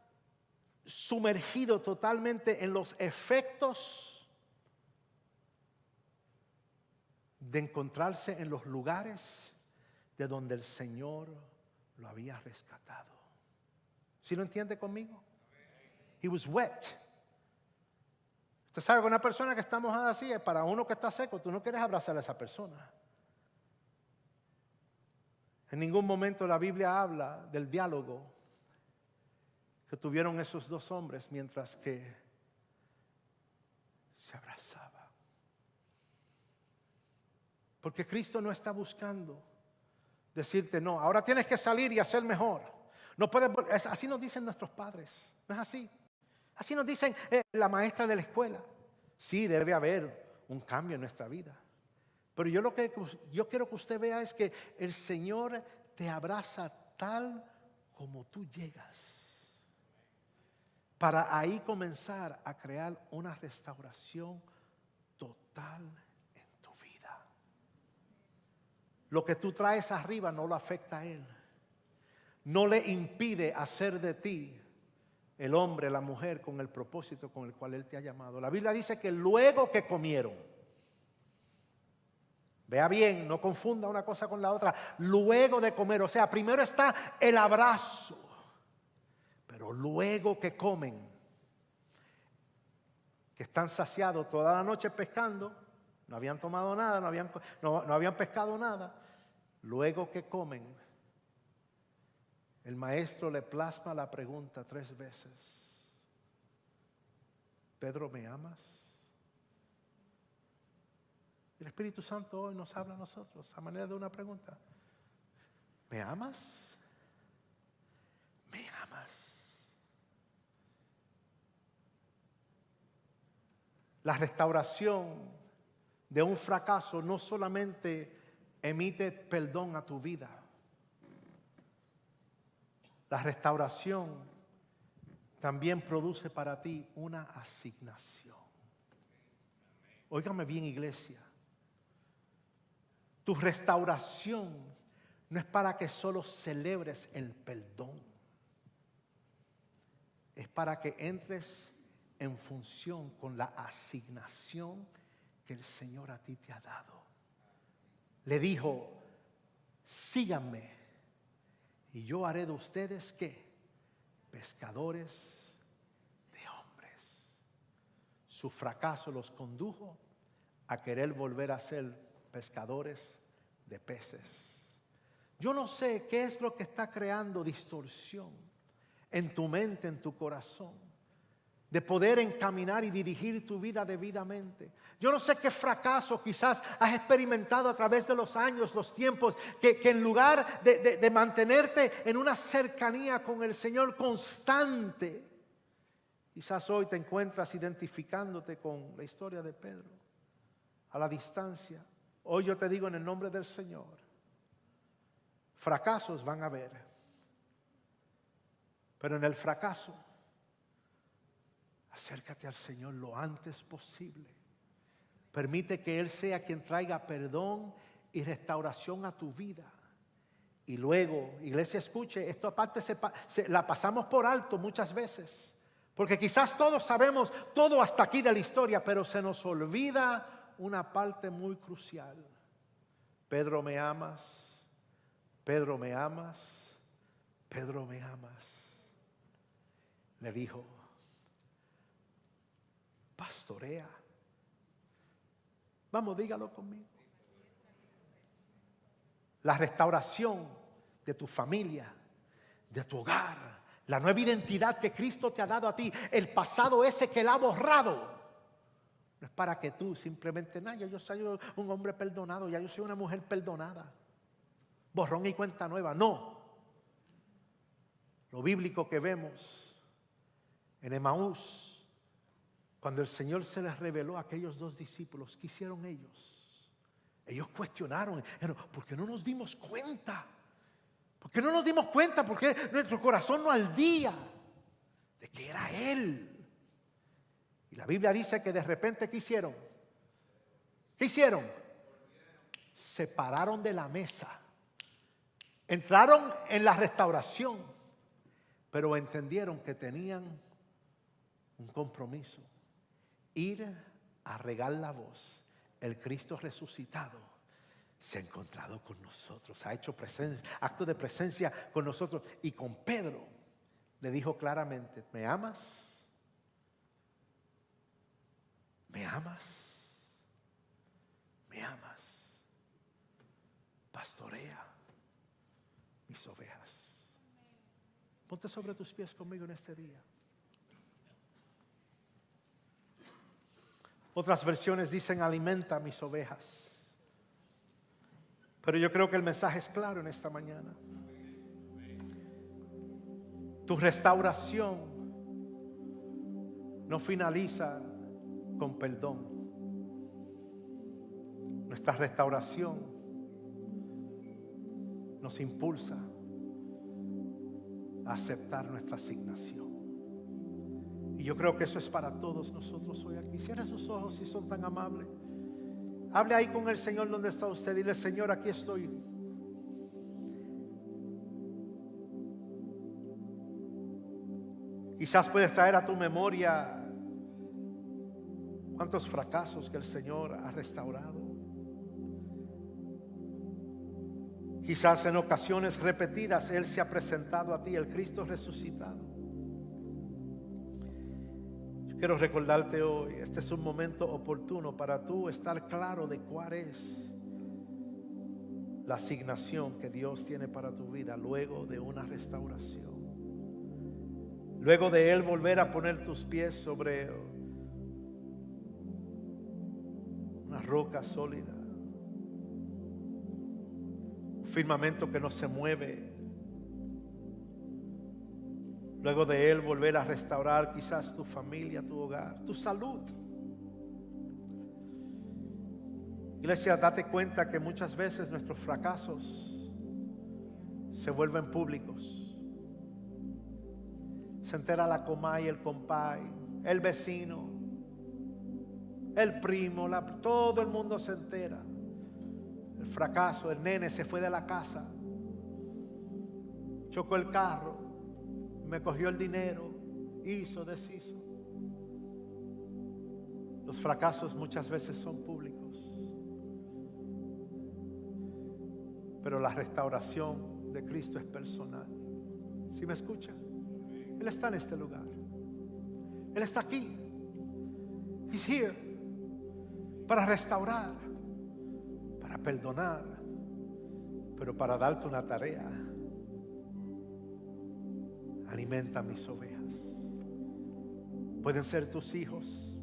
sumergido totalmente en los efectos de encontrarse en los lugares de donde el Señor lo había rescatado. ¿Sí lo entiende conmigo? He was wet. Usted sabe que una persona que está mojada así es para uno que está seco. Tú no quieres abrazar a esa persona. En ningún momento la Biblia habla del diálogo que tuvieron esos dos hombres mientras que se abrazaban. Porque Cristo no está buscando decirte no, ahora tienes que salir y hacer mejor. No puedes, así nos dicen nuestros padres. No es así. Así nos dicen la maestra de la escuela. Sí, debe haber un cambio en nuestra vida. Pero yo quiero que usted vea es que el Señor te abraza tal como tú llegas. Para ahí comenzar a crear una restauración total en tu vida. Lo que tú traes arriba no lo afecta a Él. No le impide hacer de ti el hombre, la mujer, con el propósito con el cual Él te ha llamado. La Biblia dice que luego que comieron, vea bien, no confunda una cosa con la otra, luego de comer, o sea, primero está el abrazo, pero luego que comen, que están saciados toda la noche pescando, no habían tomado nada, no habían pescado nada, luego que comen, el maestro le plasma la pregunta 3 veces. Pedro, ¿me amas? El Espíritu Santo hoy nos habla a nosotros a manera de una pregunta. ¿Me amas? ¿Me amas? La restauración de un fracaso no solamente emite perdón a tu vida. La restauración también produce para ti una asignación. Óigame bien, iglesia. Tu restauración no es para que solo celebres el perdón. Es para que entres en función con la asignación que el Señor a ti te ha dado. Le dijo: síganme y yo haré de ustedes ¿qué? Pescadores de hombres. Su fracaso los condujo a querer volver a ser pescadores de peces. Yo no sé qué es lo que está creando distorsión en tu mente, en tu corazón, de poder encaminar y dirigir tu vida debidamente. Yo no sé qué fracaso quizás has experimentado a través de los años, los tiempos, que en lugar de mantenerte en una cercanía con el Señor constante, quizás hoy te encuentras identificándote con la historia de Pedro, a la distancia. Hoy yo te digo en el nombre del Señor, fracasos van a haber, pero en el fracaso, acércate al Señor lo antes posible. Permite que Él sea quien traiga perdón y restauración a tu vida. Y luego, iglesia, escuche, esto aparte la pasamos por alto muchas veces. Porque quizás todos sabemos todo hasta aquí de la historia, pero se nos olvida una parte muy crucial. Pedro, ¿me amas? Pedro, ¿me amas? Pedro, ¿me amas? Le dijo: pastorea. Vamos, dígalo conmigo. La restauración de tu familia, de tu hogar, la nueva identidad que Cristo te ha dado a ti, el pasado ese que Él ha borrado, no es para que tú simplemente, no, yo soy un hombre perdonado, ya yo soy una mujer perdonada, borrón y cuenta nueva. No. Lo bíblico que vemos en Emaús, cuando el Señor se les reveló a aquellos dos discípulos, ¿qué hicieron ellos? Ellos cuestionaron: ¿por qué no nos dimos cuenta? ¿Por qué no nos dimos cuenta? ¿Por qué nuestro corazón no ardía de que era Él? Y la Biblia dice que de repente, ¿qué hicieron? ¿Qué hicieron? Se pararon de la mesa. Entraron en la restauración, pero entendieron que tenían un compromiso: ir a regar la voz. El Cristo resucitado se ha encontrado con nosotros, ha hecho acto de presencia con nosotros. Y con Pedro le dijo claramente: ¿me amas? ¿Me amas? ¿Me amas? Pastorea mis ovejas. Ponte sobre tus pies conmigo en este día. Otras versiones dicen: alimenta mis ovejas. Pero yo creo que el mensaje es claro en esta mañana. Tu restauración no finaliza con perdón. Nuestra restauración nos impulsa a aceptar nuestra asignación. Y yo creo que eso es para todos nosotros hoy aquí. Cierre sus ojos si son tan amables. Hable ahí con el Señor donde está usted. Dile: Señor, aquí estoy. Quizás puedes traer a tu memoria cuántos fracasos que el Señor ha restaurado. Quizás en ocasiones repetidas Él se ha presentado a ti, el Cristo resucitado. Quiero recordarte hoy, este es un momento oportuno para tú estar claro de cuál es la asignación que Dios tiene para tu vida luego de una restauración. Luego de Él volver a poner tus pies sobre una roca sólida, un firmamento que no se mueve. Luego de Él volver a restaurar quizás tu familia, tu hogar, tu salud. Iglesia, date cuenta que muchas veces nuestros fracasos se vuelven públicos. Se entera la comay, el compay, el vecino, el primo, todo el mundo se entera. El fracaso, el nene se fue de la casa, chocó el carro, me cogió el dinero, hizo, deshizo. Los fracasos muchas veces son públicos, pero la restauración de Cristo es personal. ¿Sí me escucha? Él está en este lugar. Él está aquí. He's here. Para restaurar, para perdonar, pero para darte una tarea. Alimenta mis ovejas. Pueden ser tus hijos,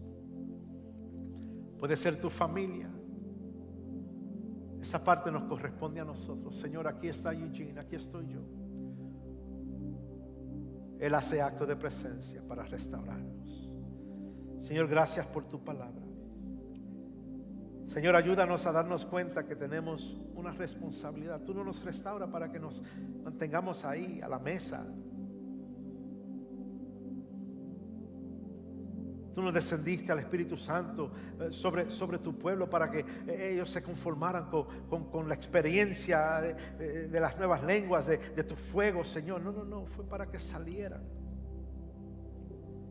puede ser tu familia. Esa parte nos corresponde a nosotros. Señor, aquí está Eugene, aquí estoy yo. Él hace acto de presencia para restaurarnos. Señor, gracias por tu palabra. Señor, ayúdanos a darnos cuenta que tenemos una responsabilidad. Tú no nos restauras para que nos mantengamos ahí a la mesa. Tú nos descendiste al Espíritu Santo sobre tu pueblo para que ellos se conformaran con la experiencia de las nuevas lenguas, de tu fuego, Señor. No, fue para que salieran.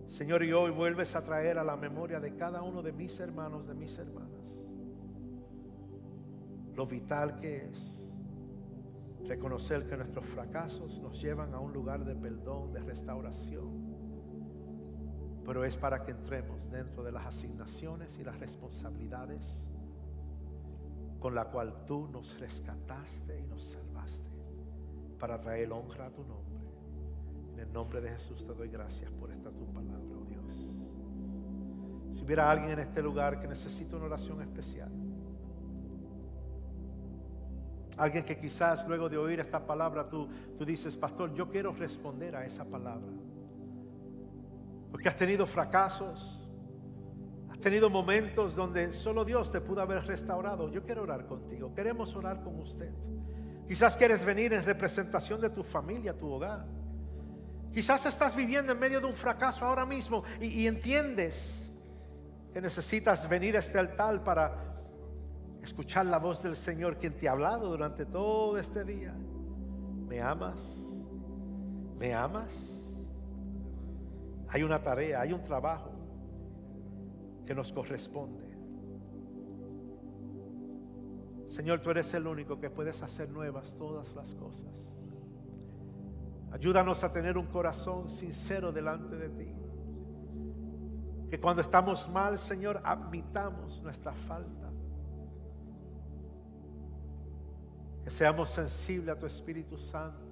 Señor, y hoy vuelves a traer a la memoria de cada uno de mis hermanos, de mis hermanas, lo vital que es reconocer que nuestros fracasos nos llevan a un lugar de perdón, de restauración. Pero es para que entremos dentro de las asignaciones y las responsabilidades con la cual tú nos rescataste y nos salvaste, para traer honra a tu nombre. En el nombre de Jesús te doy gracias por esta tu palabra, oh Dios. Si hubiera alguien en este lugar que necesita una oración especial, alguien que quizás luego de oír esta palabra tú dices: pastor, yo quiero responder a esa palabra, porque has tenido fracasos, has tenido momentos donde solo Dios te pudo haber restaurado. Yo quiero orar contigo, queremos orar con usted. Quizás quieres venir en representación de tu familia, tu hogar. Quizás estás viviendo en medio de un fracaso ahora mismo y entiendes que necesitas venir a este altar para escuchar la voz del Señor, quien te ha hablado durante todo este día. ¿Me amas? ¿Me amas? Hay una tarea, hay un trabajo que nos corresponde. Señor, tú eres el único que puedes hacer nuevas todas las cosas. Ayúdanos a tener un corazón sincero delante de ti. Que cuando estamos mal, Señor, admitamos nuestra falta. Que seamos sensibles a tu Espíritu Santo,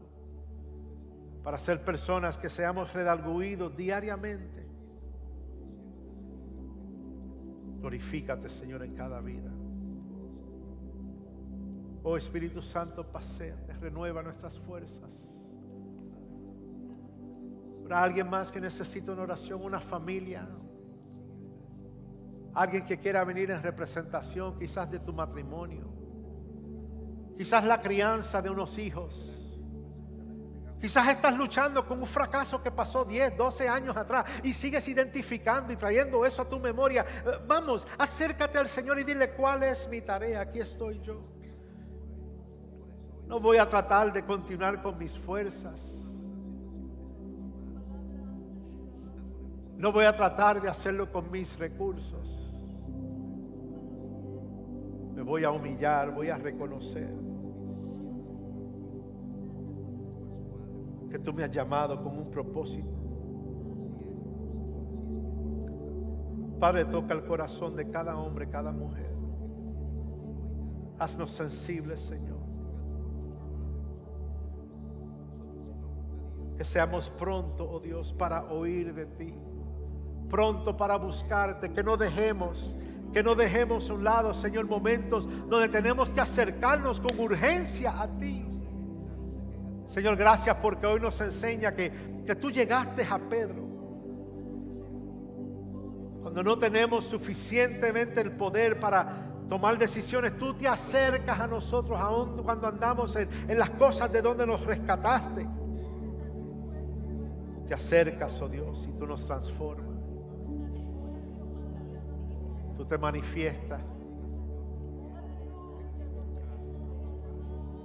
para ser personas que seamos redarguidos diariamente. Glorifícate, Señor, en cada vida. Oh Espíritu Santo, paséate, renueva nuestras fuerzas. Habrá alguien más que necesita una oración, una familia, alguien que quiera venir en representación quizás de tu matrimonio, quizás la crianza de unos hijos. Quizás estás luchando con un fracaso que pasó 10, 12 años atrás y sigues identificando y trayendo eso a tu memoria. Vamos, acércate al Señor y dile: ¿cuál es mi tarea? Aquí estoy yo. No voy a tratar de continuar con mis fuerzas. No voy a tratar de hacerlo con mis recursos. Me voy a humillar, voy a reconocer que tú me has llamado con un propósito. Padre, toca el corazón de cada hombre, cada mujer. Haznos sensibles, Señor. Que seamos pronto, oh Dios, para oír de ti, pronto para buscarte. Que no dejemos a un lado, Señor, momentos donde tenemos que acercarnos con urgencia a ti. Señor, gracias porque hoy nos enseña que tú llegaste a Pedro cuando no tenemos suficientemente el poder para tomar decisiones. Tú te acercas a nosotros aún cuando andamos en las cosas de donde nos rescataste. Tú te acercas, oh Dios, y tú nos transformas. Tú te manifiestas.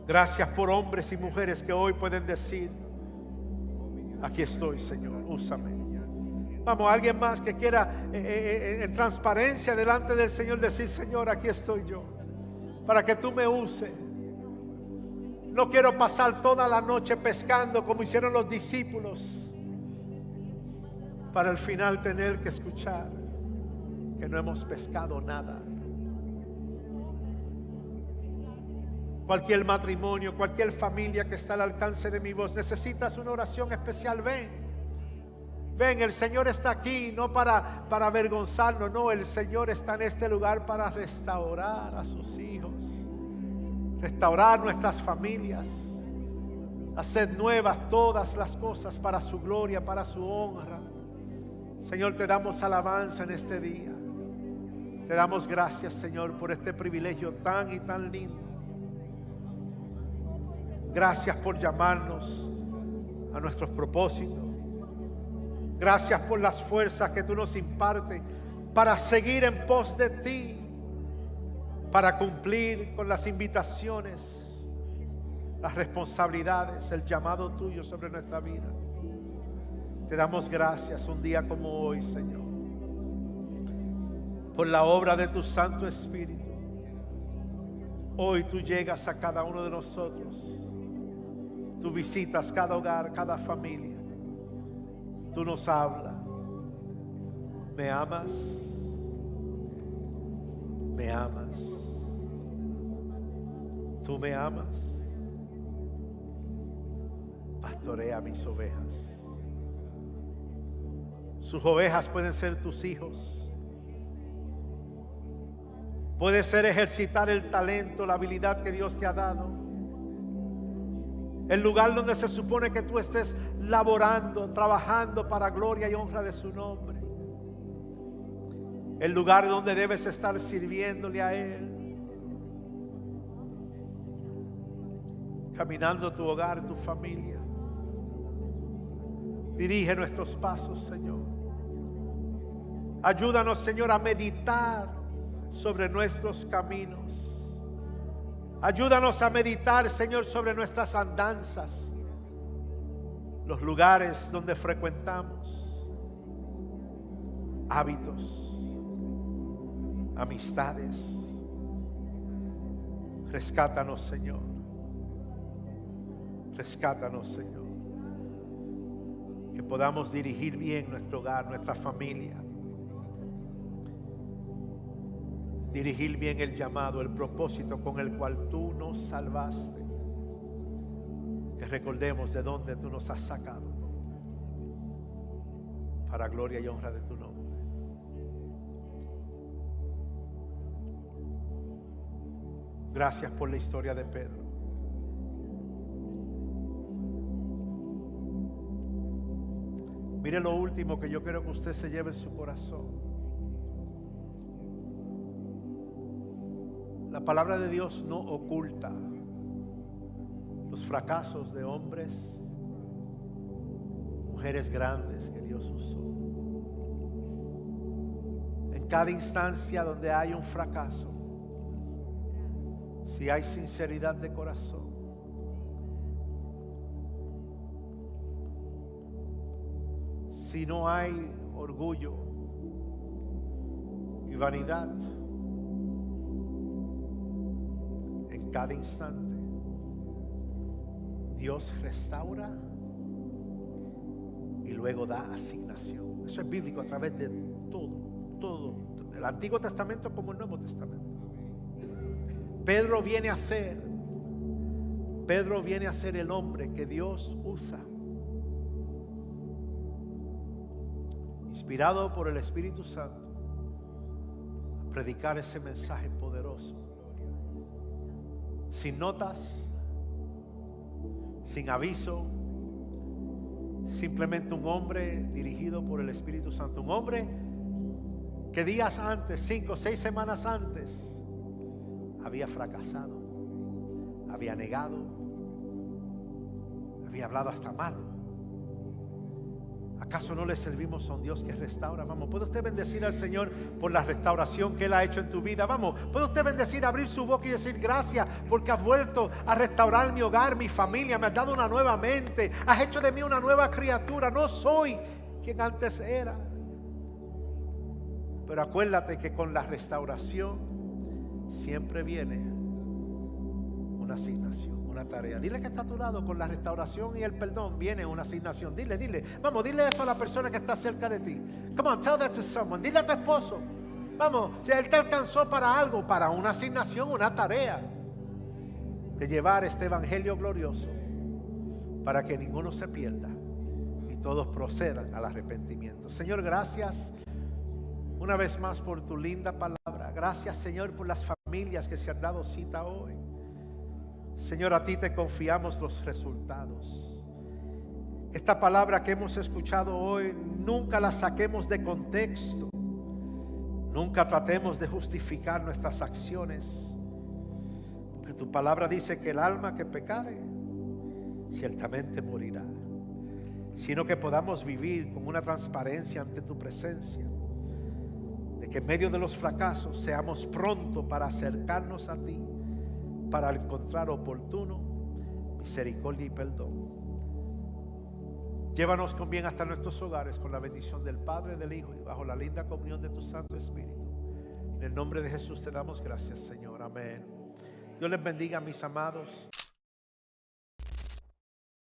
Gracias por hombres y mujeres que hoy pueden decir: aquí estoy, Señor, úsame. Vamos, alguien más que quiera en transparencia delante del Señor decir: Señor, aquí estoy yo, para que tú me uses. No quiero pasar toda la noche pescando como hicieron los discípulos, para al final tener que escuchar que no hemos pescado nada. Cualquier matrimonio, cualquier familia que está al alcance de mi voz, necesitas una oración especial, ven. Ven, el Señor está aquí, no para avergonzarnos, no, el Señor está en este lugar para restaurar a sus hijos, restaurar nuestras familias, hacer nuevas todas las cosas para su gloria, para su honra. Señor, te damos alabanza en este día. Te damos gracias, Señor, por este privilegio tan y tan lindo. Gracias por llamarnos a nuestros propósitos. Gracias por las fuerzas que tú nos impartes para seguir en pos de ti, para cumplir con las invitaciones, las responsabilidades, el llamado tuyo sobre nuestra vida. Te damos gracias un día como hoy, Señor, por la obra de tu Santo Espíritu. Hoy tú llegas a cada uno de nosotros. Tú visitas cada hogar, cada familia. Tú nos hablas. ¿Me amas? ¿Me amas? ¿Tú me amas? Pastorea mis ovejas. Sus ovejas pueden ser tus hijos. Puede ser ejercitar el talento, la habilidad que Dios te ha dado. El lugar donde se supone que tú estés laborando, trabajando para gloria y honra de su nombre. El lugar donde debes estar sirviéndole a Él. Caminando tu hogar, tu familia. Dirige nuestros pasos, Señor. Ayúdanos, Señor, a meditar sobre nuestros caminos. Ayúdanos a meditar, Señor, sobre nuestras andanzas, los lugares donde frecuentamos, hábitos, amistades. Rescátanos, Señor. Rescátanos, Señor. Que podamos dirigir bien nuestro hogar, nuestra familia. Dirigir bien el llamado, el propósito con el cual tú nos salvaste. Que recordemos de dónde tú nos has sacado, para gloria y honra de tu nombre. Gracias por la historia de Pedro. Mire lo último que yo quiero que usted se lleve en su corazón. La palabra de Dios no oculta los fracasos de hombres, mujeres grandes que Dios usó. En cada instancia donde hay un fracaso, si hay sinceridad de corazón, si no hay orgullo y vanidad, en cada instante Dios restaura y luego da asignación. Eso es bíblico a través de todo, el Antiguo Testamento como el Nuevo Testamento. Pedro viene a ser el hombre que Dios usa, inspirado por el Espíritu Santo, a predicar ese mensaje poderoso, sin notas, sin aviso, simplemente un hombre dirigido por el Espíritu Santo, un hombre que días antes, 5 o 6 semanas antes, había fracasado, había negado, había hablado hasta mal. ¿Acaso no le servimos a un Dios que restaura? Vamos, ¿puede usted bendecir al Señor por la restauración que Él ha hecho en tu vida? Vamos, ¿puede usted bendecir, abrir su boca y decir gracias porque has vuelto a restaurar mi hogar, mi familia? Me has dado una nueva mente, has hecho de mí una nueva criatura. No soy quien antes era. Pero acuérdate que con la restauración siempre viene una asignación, una tarea. Dile que está a tu lado. Con la restauración y el perdón viene una asignación. Dile. Vamos, dile eso a la persona que está cerca de ti. Come on, tell that to someone. Dile a tu esposo. Vamos, si él te alcanzó para algo, para una asignación, una tarea de llevar este evangelio glorioso para que ninguno se pierda y todos procedan al arrepentimiento. Señor, gracias una vez más por tu linda palabra. Gracias, Señor, por las familias que se han dado cita hoy. Señor, a ti te confiamos los resultados. Esta palabra que hemos escuchado hoy, nunca la saquemos de contexto. Nunca tratemos de justificar nuestras acciones. Porque tu palabra dice que el alma que pecare, ciertamente morirá. Sino que podamos vivir con una transparencia ante tu presencia. De que en medio de los fracasos seamos prontos para acercarnos a ti, para encontrar oportuno misericordia y perdón. Llévanos con bien hasta nuestros hogares con la bendición del Padre, del Hijo y bajo la linda comunión de tu Santo Espíritu. En el nombre de Jesús te damos gracias, Señor. Amén. Dios les bendiga, mis amados.